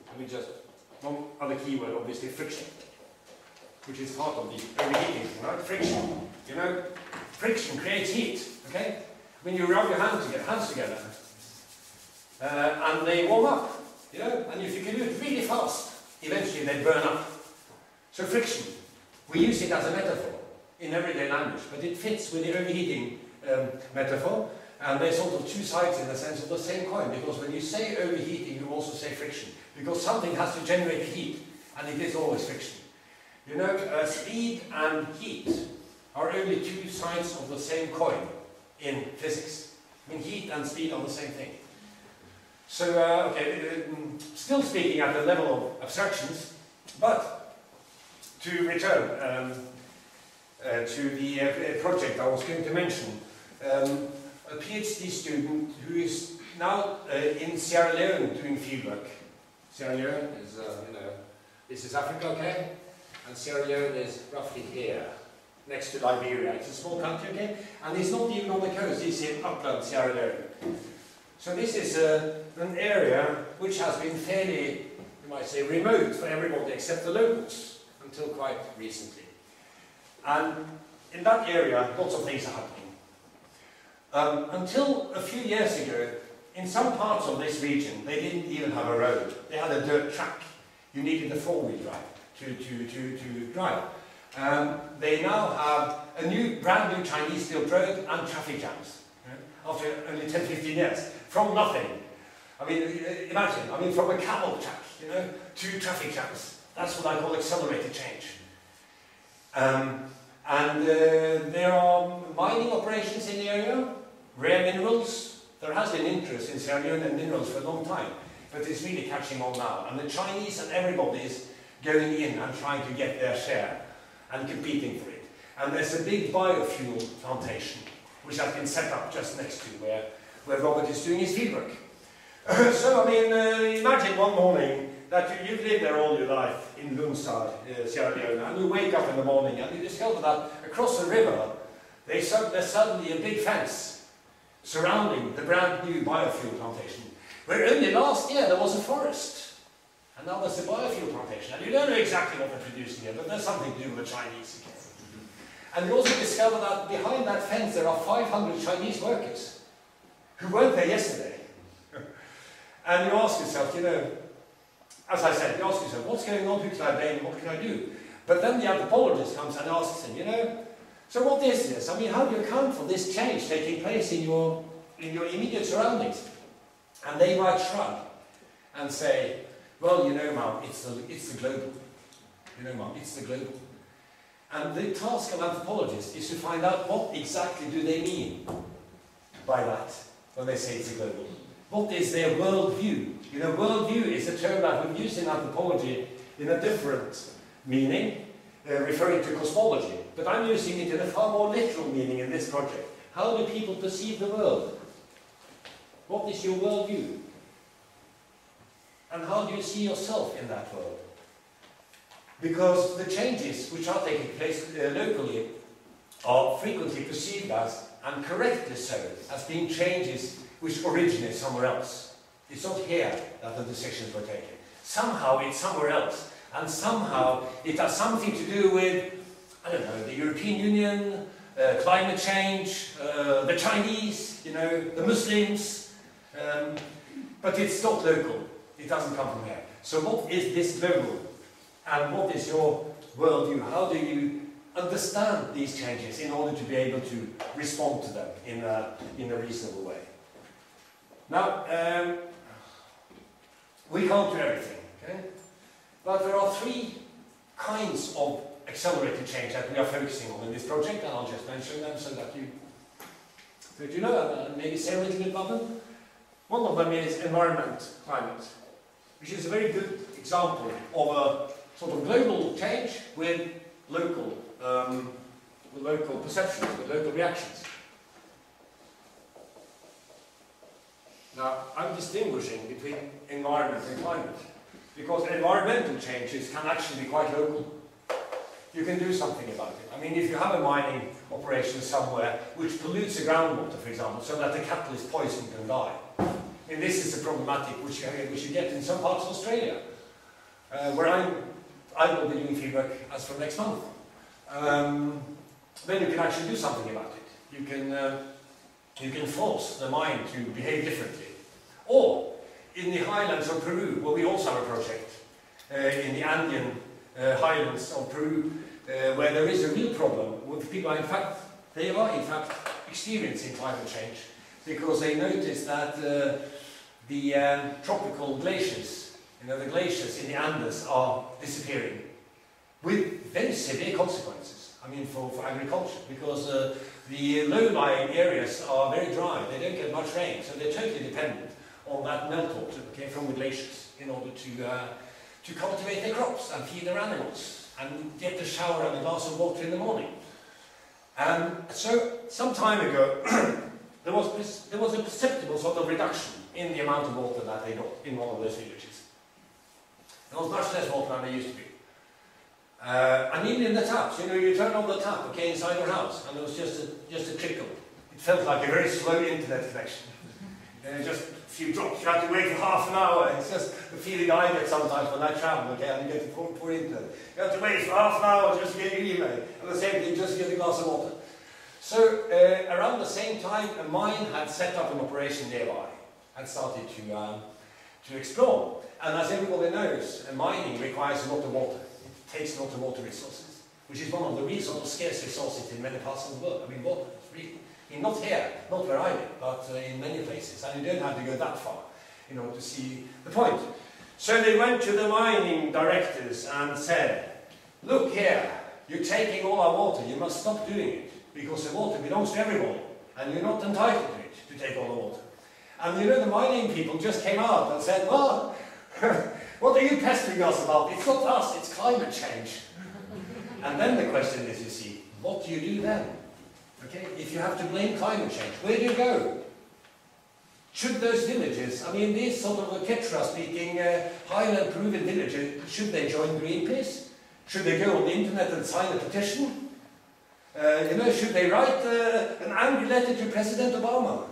Let me just, one other keyword, obviously, friction, which is part of the overheating, right? Friction. You know, friction creates heat, okay? When you rub your hands together, and they warm up, you know, and if you can do it really fast, eventually they burn up. So friction, we use it as a metaphor in everyday language, but it fits with the overheating metaphor, and they're sort of two sides in the sense of the same coin, because when you say overheating, you also say friction, because something has to generate heat, and it is always friction. You know, speed and heat are only two sides of the same coin in physics. I mean, heat and speed are the same thing. So, okay, still speaking at the level of abstractions, but to return to the project I was going to mention, a PhD student who is now in Sierra Leone doing fieldwork. Sierra Leone is, you know, this is Africa, okay? And Sierra Leone is roughly here, next to Liberia. It's a small country, okay? And it's not even on the coast, it's in upland Sierra Leone. So this is an area which has been fairly, you might say, remote for everybody except the locals until quite recently. And in that area, lots of things are happening. Until a few years ago, in some parts of this region, they didn't even have a road. They had a dirt track. You needed a four-wheel drive to drive. They now have a new, brand new Chinese-built road and traffic jams. After only 10-15 years, from nothing. I mean, imagine, I mean, from a camel track, you know, to traffic jams. That's what I call accelerated change. There are mining operations in the area, rare minerals. There has been interest in Sierra Leone and minerals for a long time, but it's really catching on now. And the Chinese and everybody is going in and trying to get their share and competing for it. And there's a big biofuel plantation which has been set up just next to where Robert is doing his fieldwork. So, I mean, imagine one morning that you've lived there all your life in Lundstad, Sierra Leone, and you wake up in the morning and you discover that across the river there's suddenly a big fence surrounding the brand new biofuel plantation, where only last year there was a forest, and now there's a biofuel plantation, and you don't know exactly what they're producing here, but there's something to do with the Chinese again. And you also discover that behind that fence there are 500 Chinese workers who weren't there yesterday. And you ask yourself, you know, as I said, you ask yourself, what's going on, who can I blame, what can I do? But then the anthropologist comes and asks him, you know, so what is this? I mean, how do you account for this change taking place in your immediate surroundings? And they might shrug and say, well, you know, Mom, it's the global. You know, Mom, it's the global. And the task of anthropologists is to find out what exactly do they mean by that when they say it's a global. What is their worldview? You know, worldview is a term that we've used in anthropology in a different meaning, referring to cosmology. But I'm using it in a far more literal meaning in this project. How do people perceive the world? What is your worldview? And how do you see yourself in that world? Because the changes which are taking place locally are frequently perceived as, and correctly so, as being changes which originate somewhere else. It's not here that the decisions were taken. Somehow it's somewhere else, and somehow it has something to do with, I don't know, the European Union, climate change, the Chinese, you know, the Muslims, but it's not local. It doesn't come from here. So what is this global? And what is your worldview? How do you understand these changes in order to be able to respond to them in a reasonable way? Now, we can't do everything, okay? But there are three kinds of accelerated change that we are focusing on in this project, and I'll just mention them so that you know, and maybe say a little bit about them. One of them is environment, climate, which is a very good example of a sort of global change with local perceptions, with local reactions. Now, I'm distinguishing between environment and climate, because environmental changes can actually be quite local. You can do something about it. I mean, if you have a mining operation somewhere which pollutes the groundwater, for example, so that the cattle is poisoned and die, and this is a problematic which you get in some parts of Australia, where I will be doing fieldwork as from next month. Then you can actually do something about it. You can force the mine to behave differently. Or in the highlands of Peru, where we also have a project, in the Andean highlands of Peru, where there is a real problem with people are in fact experiencing climate change, because they notice that the tropical glaciers, you know, the glaciers in the Andes are disappearing with very severe consequences. I mean, for agriculture, because the low-lying areas are very dry, they don't get much rain, so they're totally dependent on that meltwater, okay, from the glaciers in order to cultivate their crops and feed their animals and get a shower and a glass of water in the morning. And so, some time ago, there was a perceptible sort of reduction in the amount of water that they got in one of those villages. There was much less water than there used to be. And even in the taps, you know, you turn on the tap, okay, inside your house, and there was just a trickle. It felt like a very slow internet connection. Just a few drops, you have to wait for half an hour. It's just the feeling I get sometimes when I travel, okay, and you get to poor internet. You have to wait for half an hour just to get your email, and the same thing, just to get a glass of water. So, around the same time, a mine had set up an operation nearby, and started to explore. And as everybody knows, mining requires a lot of water. It takes a lot of water resources, which is one of the real sort of scarce resources in many parts of the world. I mean, water is really, not here, not where I live, but in many places. And you don't have to go that far in order to see the point. So they went to the mining directors and said, look here, you're taking all our water, you must stop doing it, because the water belongs to everyone, and you're not entitled to it, to take all the water. And you know, the mining people just came out and said, well, what are you pestering us about? It's not us, it's climate change. And then the question is, you see, what do you do then? Okay, if you have to blame climate change, where do you go? Should those villages, I mean, these sort of Quechua-speaking Hylland Peruvian villages, should they join Greenpeace? Should they go on the internet and sign a petition? You know, should they write an angry letter to President Obama?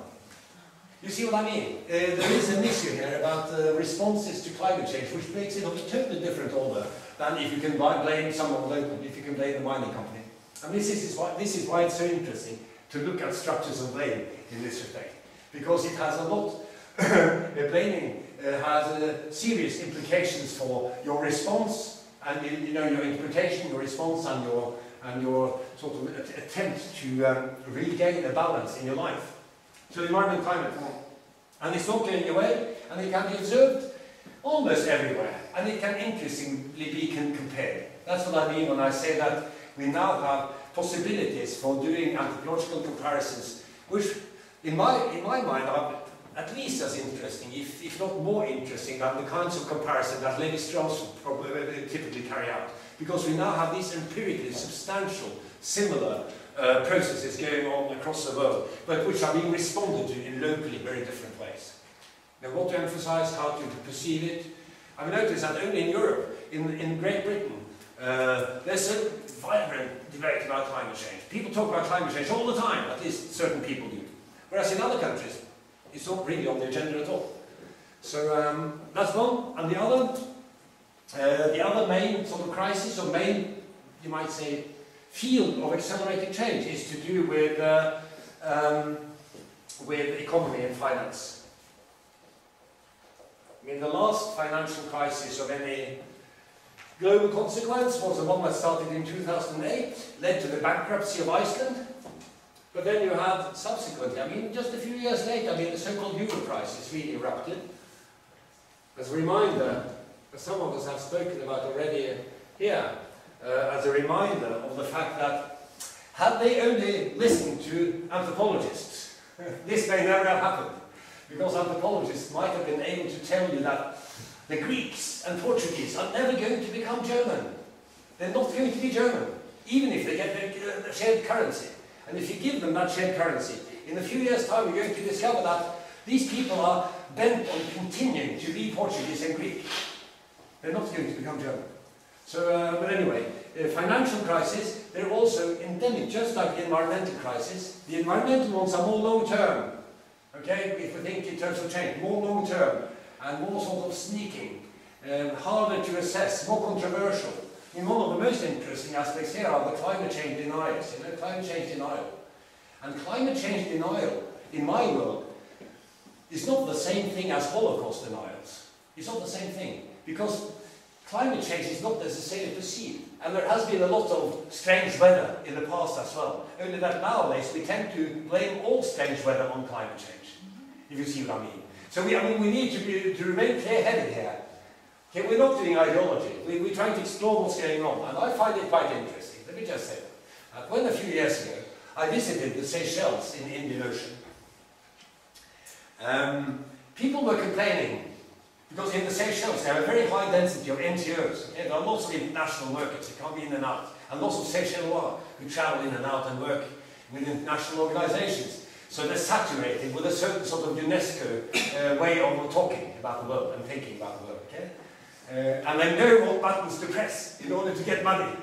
You see what I mean? There is an issue here about responses to climate change, which makes it of a totally different order than if you can blame someone local, if you can blame the mining company. And this is why it's so interesting to look at structures of blame in this respect, because it has a lot. Blaming has serious implications for your response, and you know, your interpretation, your response, and your sort of attempt to regain a balance in your life. So the environment, climate, and it's not going away, and it can be observed almost everywhere, and it can interestingly be compared. That's what I mean when I say that we now have possibilities for doing anthropological comparisons, which in my mind are at least as interesting, if not more interesting, than the kinds of comparisons that Levi-Strauss typically carry out. Because we now have these empirically substantial, similar processes going on across the world, but which are being responded to in locally very different ways. Now, what to emphasize, how to perceive it. I've noticed that only in Europe, in Great Britain, there's a vibrant debate about climate change. People talk about climate change all the time, at least certain people do. Whereas in other countries, it's not really on the agenda at all. So that's one. And the other main sort of crisis, or main, you might say, field of accelerated change is to do with economy and finance. I mean, the last financial crisis of any global consequence was the one that started in 2008, led to the bankruptcy of Iceland. But then you had subsequently, I mean, just a few years later, I mean, the so-called euro crisis really erupted. As a reminder, as some of us have spoken about already here, as a reminder of the fact that had they only listened to anthropologists, this may never have happened. Because anthropologists might have been able to tell you that the Greeks and Portuguese are never going to become German. They're not going to be German, even if they get their shared currency. And if you give them that shared currency, in a few years' time you're going to discover that these people are bent on continuing to be Portuguese and Greek. They're not going to become German. So, but anyway, financial crisis, they're also endemic, just like the environmental crisis. The environmental ones are more long-term. Okay, if we think in terms of change, more long-term and more sort of sneaking, harder to assess, more controversial. I mean, one of the most interesting aspects here are the climate change deniers, you know, climate change denial. And climate change denial, in my world, is not the same thing as Holocaust denials. It's not the same thing, because climate change is not necessarily perceived. And there has been a lot of strange weather in the past as well. Only that nowadays we tend to blame all strange weather on climate change, if you see what I mean. So we need to remain clear-headed here. Okay, we're not doing ideology. We're trying to explore what's going on. And I find it quite interesting. Let me just say that. When a few years ago I visited the Seychelles in the Indian Ocean, people were complaining because in the Seychelles there are a very high density of NGOs. Okay? There are lots of international workers who come in and out, and lots of Seychellois who travel in and out and work with international organizations. So they're saturated with a certain sort of UNESCO way of talking about the world and thinking about the world. Okay? And they know what buttons to press in order to get money.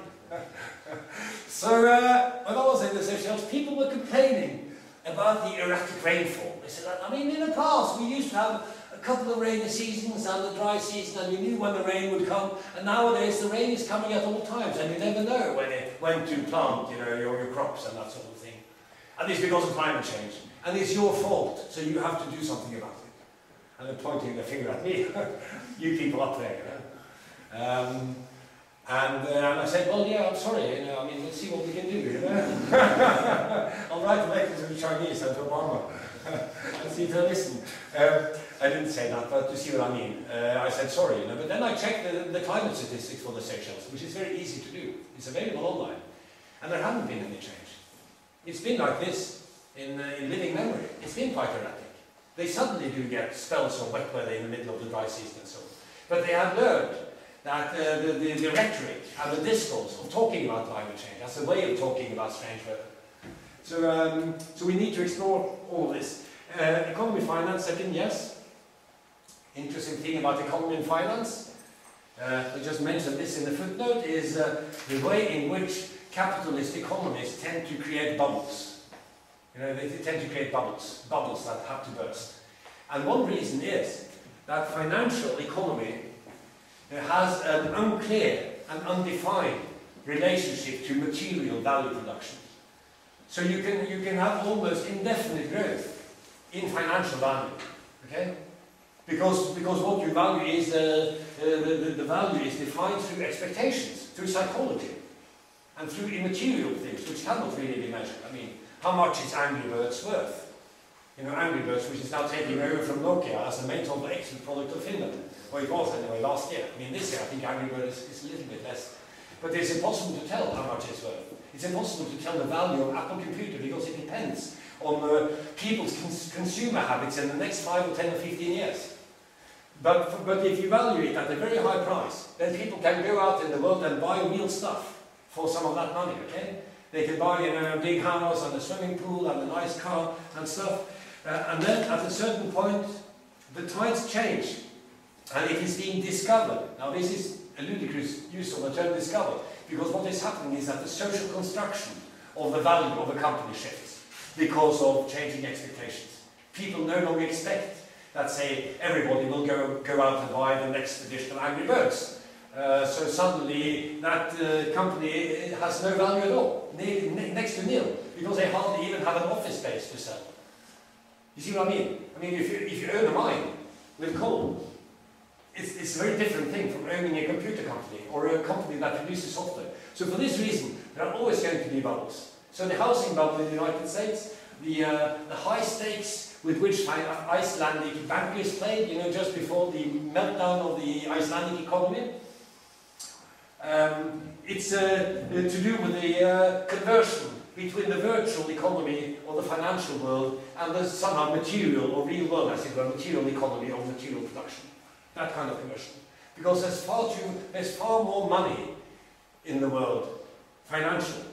So when I was in the Seychelles, people were complaining about the erratic rainfall. They said, I mean, in the past we used to have a couple of rainy seasons and a dry season, and you knew when the rain would come, and nowadays the rain is coming at all times, and you never know when to plant, you know, your crops and that sort of thing. And it's because of climate change. And it's your fault, so you have to do something about it. And they're pointing their finger at me. You people up there, you know. And I said, well, yeah, I'm sorry, you know, I mean, let's see what we can do, you know. I'll write a letter to the Chinese and to Obama and see if they listen. I didn't say that, but you see what I mean. I said, sorry, you know, but then I checked the climate statistics for the Seychelles, which is very easy to do. It's available online. And there hasn't been any change. It's been like this in living memory. It's been quite erratic. They suddenly do get spells of wet weather in the middle of the dry season and so on. But they have learned that the rhetoric and the discourse of talking about climate change, that's a way of talking about strange weather. So we need to explore all of this. Economy, finance, second, yes. Interesting thing about economy and finance, I just mentioned this in the footnote, is the way in which capitalist economies tend to create bubbles. You know, they tend to create bubbles that have to burst. And one reason is that financial economy has an unclear and undefined relationship to material value production. So you can have almost indefinite growth in financial value, okay? Because what you value is the value is defined through expectations, through psychology, and through immaterial things which cannot really be measured. I mean, how much is Angry Birds worth? You know, Angry Birds, which is now taking over from Nokia as the main sort of export product of Finland. Well, it was anyway last year. I mean, this year I think Angry Birds is a little bit less. But it's impossible to tell how much it's worth. It's impossible to tell the value of Apple computer because it depends on people's consumer habits in the next 5 or 10 or 15 years. But if you value it at a very high price, then people can go out in the world and buy real stuff for some of that money, okay? They can buy, you know, a big house and a swimming pool and a nice car and stuff. And then at a certain point, the tides change. And it is being discovered. Now this is a ludicrous use of the term discovered, because what is happening is that the social construction of the value of a company shifts because of changing expectations. People no longer expect that say everybody will go out and buy the next edition of Angry Birds. So suddenly that company has no value at all, next to nil, because they hardly even have an office space to sell. You see what I mean? I mean, if you own a mine with coal, it's a very different thing from owning a computer company or a company that produces software. So for this reason, there are always going to be bubbles. So the housing bubble in the United States, the high stakes with which Icelandic bankers played, you know, just before the meltdown of the Icelandic economy. It's to do with the conversion between the virtual economy or the financial world and the somehow material or real world, as it were, material economy or material production. That kind of conversion. Because there's far more money in the world, financially,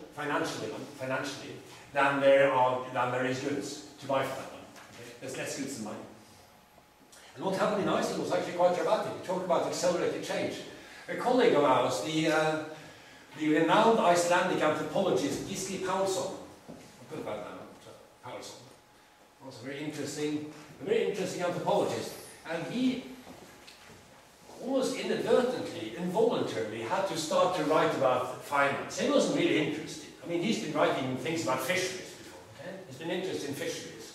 than there is goods to buy for that money. Okay? There's less goods than money. And what happened in Iceland was actually quite dramatic. We talk about accelerated change. A colleague of ours, the renowned Icelandic anthropologist Gisli Pálsson, I'll put about that, Pálsson, was a very interesting anthropologist, and he almost inadvertently, involuntarily, had to start to write about finance. He wasn't really interested. I mean, he's been writing things about fisheries before. Okay? He's been interested in fisheries,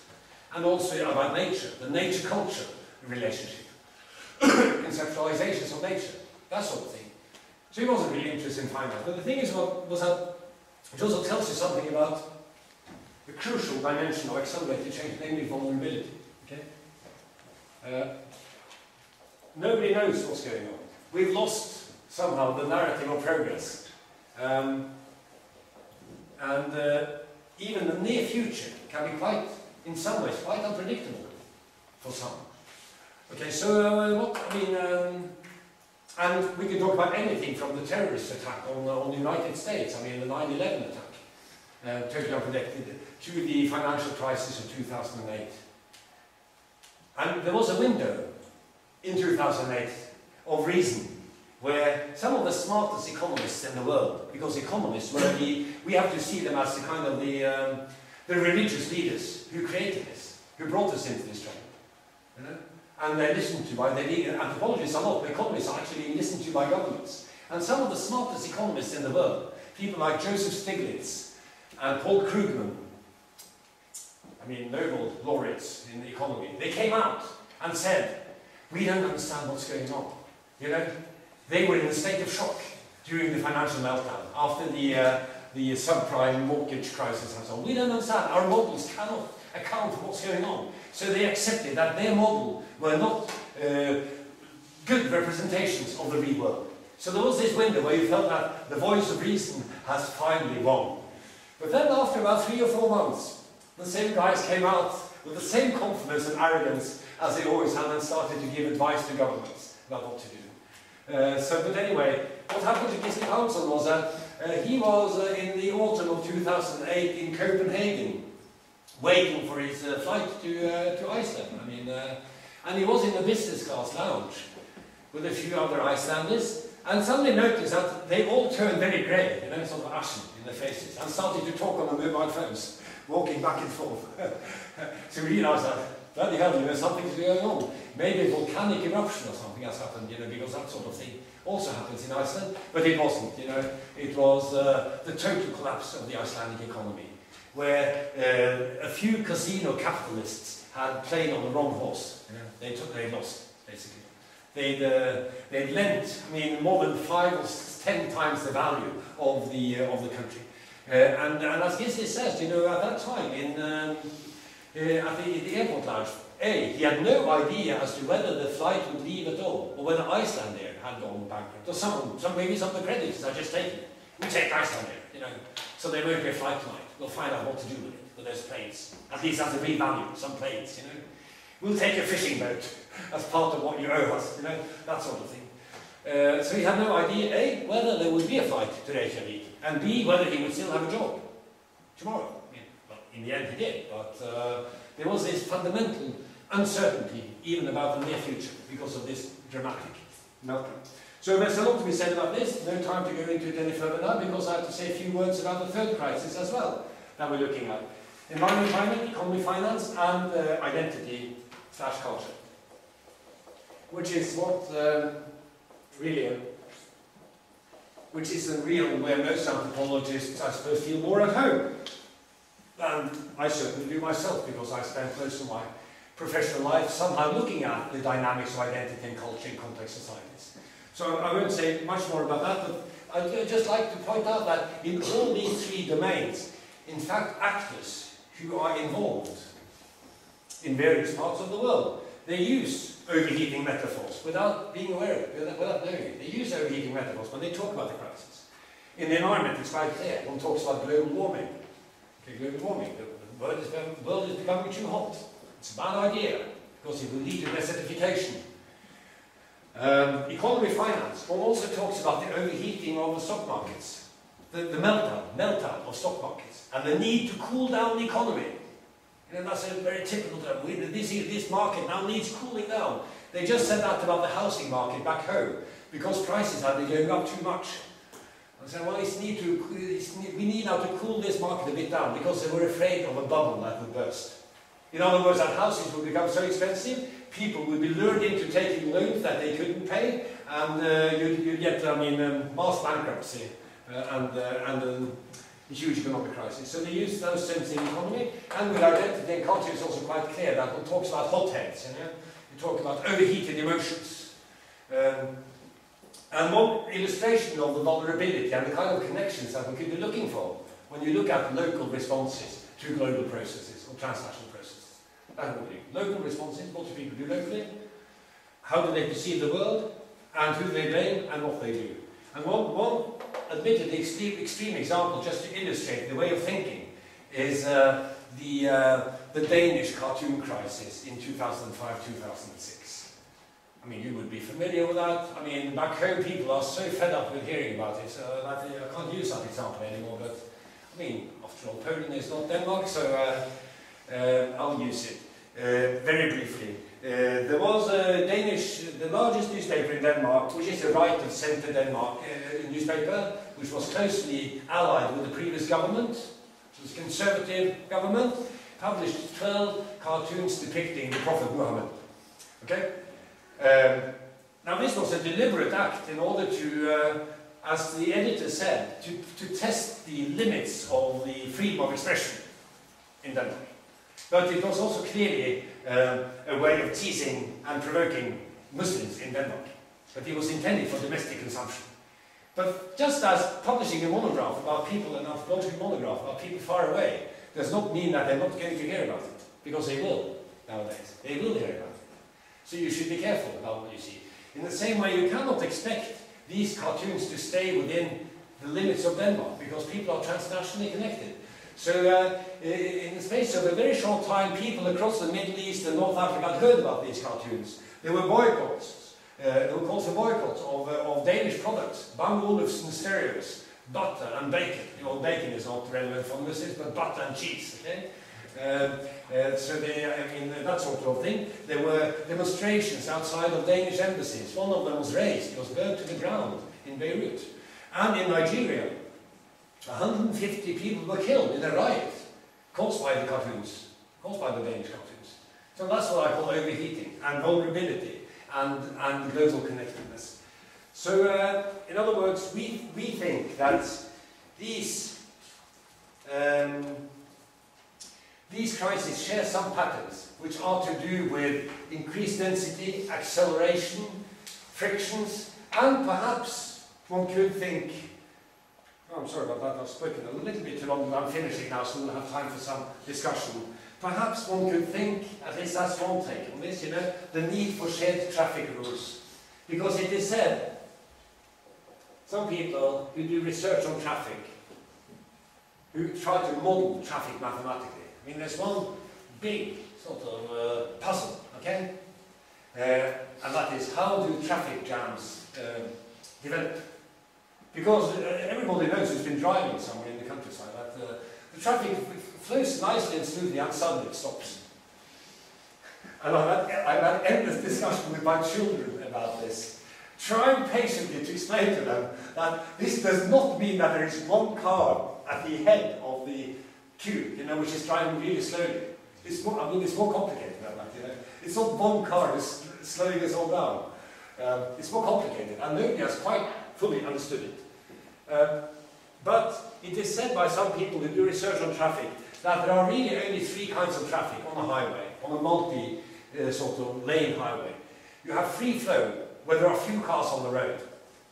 and also about nature, the nature-culture relationship, conceptualizations of nature, that sort of thing. So he wasn't really interested in finance. But the thing is, was that it also tells you something about the crucial dimension of accelerated change, namely vulnerability. Okay? Nobody knows what's going on. We've lost somehow the narrative of progress. Even the near future can be quite, in some ways, quite unpredictable for some. Okay, so and we can talk about anything from the terrorist attack on the United States, I mean the 9/11 attack, totally unpredicted, to the financial crisis of 2008. And there was a window in 2008 of reason where some of the smartest economists in the world, because economists were we have to see them as the kind of the religious leaders who created this, who brought us into this trouble. You know? And they're listened to by anthropologists are not, but economists are actually being listened to by governments. And some of the smartest economists in the world, people like Joseph Stiglitz and Paul Krugman, I mean Nobel laureates in the economy, they came out and said, we don't understand what's going on. You know, they were in a state of shock during the financial meltdown, after the subprime mortgage crisis and so on. We don't understand. Our models cannot account for what's going on. So they accepted that their model were not good representations of the real world. So there was this window where you felt that the voice of reason has finally won. But then after about 3 or 4 months, the same guys came out with the same confidence and arrogance as they always had and started to give advice to governments about what to do. But anyway, what happened to Gisli Pálsson was that he was in the autumn of 2008 in Copenhagen, waiting for his flight to Iceland. I mean, and he was in the business class lounge with a few other Icelanders, and suddenly noticed that they all turned very grey, you know, sort of ashen in their faces, and started to talk on the mobile phones, walking back and forth. So we realised that, bloody hell, you know, something's going on. Maybe a volcanic eruption or something has happened, you know, because that sort of thing also happens in Iceland, but it wasn't, you know. It was the total collapse of the Icelandic economy, where a few casino capitalists had played on the wrong horse. You know? They lost, basically. They'd lent, I mean, more than 5 or 10 times the value of the country. And as Gisli says, you know, at that time at the airport lounge, he had no idea as to whether the flight would leave at all, or whether Icelandair had gone bankrupt, or maybe some of the creditors are just taken. We take Icelandair, you know, so there won't be a flight tonight. We'll find out what to do with it, with those planes. At least as a revalue, some planes, you know. We'll take a fishing boat as part of what you owe us, you know, that sort of thing. So he had no idea, A, whether there would be a flight to Reykjavik, and B, whether he would still have a job tomorrow. I mean, well, in the end he did, but there was this fundamental uncertainty even about the near future because of this dramatic meltdown. So there's a lot to be said about this. No time to go into it any further now, because I have to say a few words about the third crisis as well that we're looking at. Environment, climate, economy, finance, and identity/culture. which is what which is a realm where most anthropologists, I suppose, feel more at home. And I certainly do myself, because I spent most of my professional life somehow looking at the dynamics of identity and culture in complex societies. So I won't say much more about that, but I'd just like to point out that in all these three domains, in fact, actors who are involved in various parts of the world, they use overheating metaphors without being aware of it, without knowing it. They use overheating metaphors when they talk about the crisis. In the environment, it's quite clear. One talks about global warming. Okay, global warming. The world is becoming too hot. It's a bad idea, because it will lead to desertification. Economy finance. One also talks about the overheating of the stock markets, the meltdown of stock markets, and the need to cool down the economy. And that's a very typical term. This market now needs cooling down. They just said that about the housing market back home, because prices have been going up too much. And said, well, we need now to cool this market a bit down, because they were afraid of a bubble that would burst. In other words, that houses would become so expensive, people would be lured into taking loans that they couldn't pay, and you'd get, mass bankruptcy and a huge economic crisis. So they use those terms in economy, and with identity and culture, it's also quite clear that one talks about hotheads, you talk about overheated emotions. And one illustration of the vulnerability and the kind of connections that we could be looking for when you look at local responses to global processes or transnational processes. That's what we do. Local responses, what do people do locally? How do they perceive the world? And who they blame and what they do. And one admittedly extreme example, just to illustrate the way of thinking, is the Danish cartoon crisis in 2005-2006. I mean, you would be familiar with that. I mean, back home people are so fed up with hearing about it, so that I can't use that example anymore, but I mean, after all, Poland is not Denmark, so I'll use it very briefly. There was the largest newspaper in Denmark, which is a right-of-centre Denmark newspaper, which was closely allied with the previous government, which was a conservative government, published 12 cartoons depicting the Prophet Muhammad. Okay? Now this was a deliberate act in order to, as the editor said, to test the limits of the freedom of expression in Denmark. But it was also clearly a way of teasing and provoking Muslims in Denmark. But it was intended for domestic consumption. But just as publishing a monograph about people, an anthropological monograph about people far away, does not mean that they're not going to hear about it. Because they will, nowadays. They will hear about it. So you should be careful about what you see. In the same way, you cannot expect these cartoons to stay within the limits of Denmark, because people are transnationally connected. So in the space of a very short time, people across the Middle East and North Africa had heard about these cartoons. There were boycotts. There were calls for boycotts of Danish products, Bang Olufsen stereos, butter and bacon. The old bacon is not relevant for Muslims, but butter and cheese. Okay? So that sort of thing. There were demonstrations outside of Danish embassies. One of them was razed, it was burnt to the ground in Beirut. And in Nigeria, 150 people were killed in a riot caused by the cartoons, caused by the Danish cartoons. So that's what I call overheating and vulnerability and global connectedness. So, in other words, we think that these crises share some patterns which are to do with increased density, acceleration, frictions, and perhaps one could think, oh, I'm sorry about that, I've spoken a little bit too long, but I'm finishing now, so we'll have time for some discussion. Perhaps one could think, at least that's one take on this, the need for shared traffic rules. Because it is said, some people who do research on traffic, who try to model traffic mathematically, I mean, there's one big sort of puzzle, okay? And that is, how do traffic jams develop? Because everybody knows who's been driving somewhere in the countryside that the traffic flows nicely and smoothly and suddenly it stops. And I've had endless discussion with my children about this, trying patiently to explain to them that this does not mean that there is one car at the head of the queue, which is driving really slowly. It's more, it's more complicated than that, It's not one car slowing us all down. It's more complicated, and nobody has quite fully understood it. But it is said by some people who do research on traffic that there are really only 3 kinds of traffic on a highway, on a multi sort of lane highway. You have free flow, where there are few cars on the road.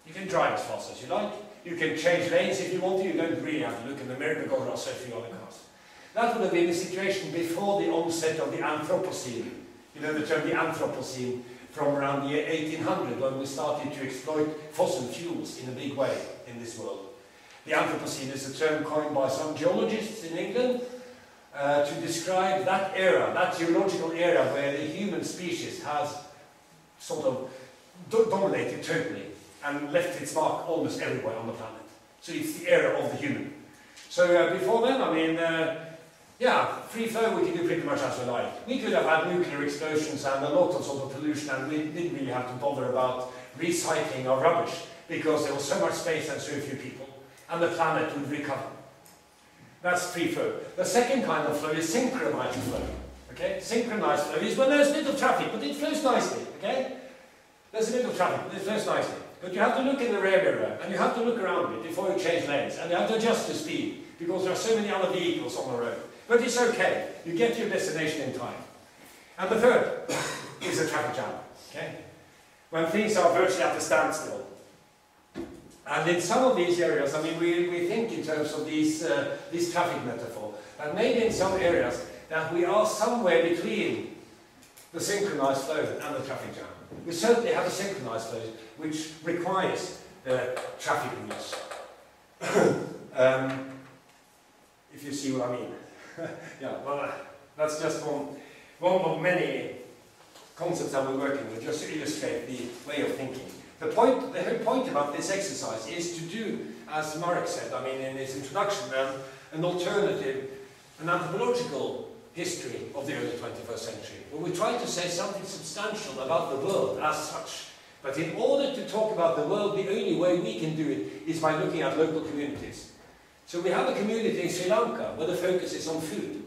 You can drive as fast as you like. You can change lanes if you want to. You don't really have to look in the mirror because there are so few other cars. That would have been the situation before the onset of the Anthropocene. You know the term the Anthropocene from around the year 1800, when we started to exploit fossil fuels in a big way in this world. The Anthropocene is a term coined by some geologists in England to describe that era, that geological era where the human species has sort of dominated totally and left its mark almost everywhere on the planet. So it's the era of the human. So before then, I mean, yeah, free flow we can do pretty much as we like. We could have had nuclear explosions and a lot of sort of pollution, and we didn't really have to bother about recycling our rubbish because there was so much space and so few people, and the planet would recover. That's free flow. The second kind of flow is synchronized flow. Okay? Synchronized flow is when there's a bit of traffic, but it flows nicely. Okay? There's a bit of traffic, but it flows nicely. But you have to look in the rear mirror, and you have to look around it before you change lanes, and you have to adjust the speed, because there are so many other vehicles on the road. But it's okay. You get to your destination in time. And the third is a traffic jam. Okay? When things are virtually at a standstill. And in some of these areas, I mean, we think in terms of this traffic metaphor, that maybe in some areas that we are somewhere between the synchronized flow and the traffic jam. We certainly have a synchronized flow, which requires traffic rules. If you see what I mean. Yeah, well, that's just one of many concepts that we're working with, just to illustrate the way of thinking. The whole point about this exercise is to do, as Marek said, I mean, in his introduction, an alternative, an anthropological history of the early 21st century, where we try to say something substantial about the world as such. But in order to talk about the world, the only way we can do it is by looking at local communities. So we have a community in Sri Lanka where the focus is on food.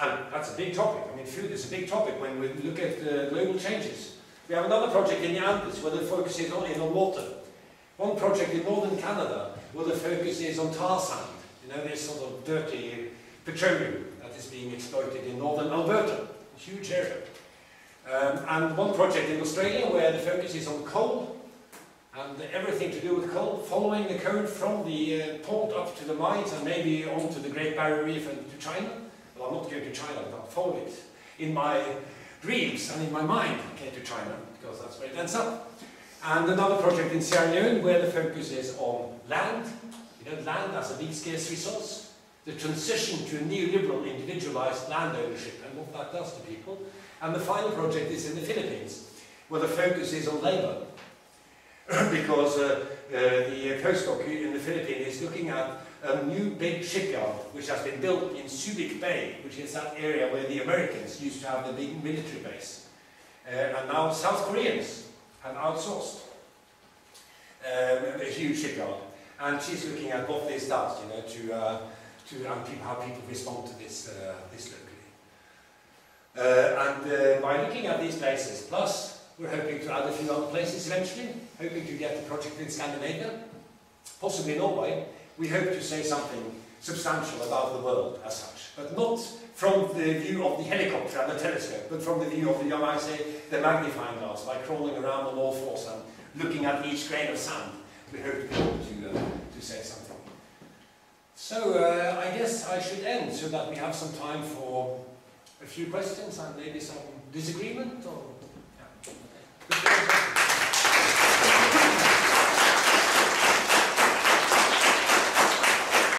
And that's a big topic. I mean, food is a big topic when we look at global changes. We have another project in the Andes where the focus is on water. One project in northern Canada where the focus is on tar sand. You know, this sort of dirty petroleum that is being exploited in northern Alberta, a huge area. And one project in Australia where the focus is on coal and everything to do with coal, following the code from the port up to the mines and maybe on to the Great Barrier Reef and to China. Well, I'm not going to China, but I'll follow it in my dreams and in my mind, okay, to China, because that's where it ends up. And another project in Sierra Leone where the focus is on land. You know, land as a big scarce resource. The transition to a neoliberal individualized land ownership and what that does to people. And the final project is in the Philippines, where the focus is on labour. Because the postdoc in the Philippines is looking at a new big shipyard which has been built in Subic Bay, which is that area where the Americans used to have the big military base. And now South Koreans have outsourced a huge shipyard. And she's looking at what this does, you know, how people respond to this, this locally. And by looking at these places, plus we're hoping to add a few other places eventually, hoping to get a project in Scandinavia, possibly Norway. We hope to say something substantial about the world as such, but not from the view of the helicopter and the telescope, but from the view of the, you might say, the magnifying glass, by crawling around on all fours and looking at each grain of sand. We hope to be able to say something. So I guess I should end so that we have some time for a few questions and maybe some disagreement or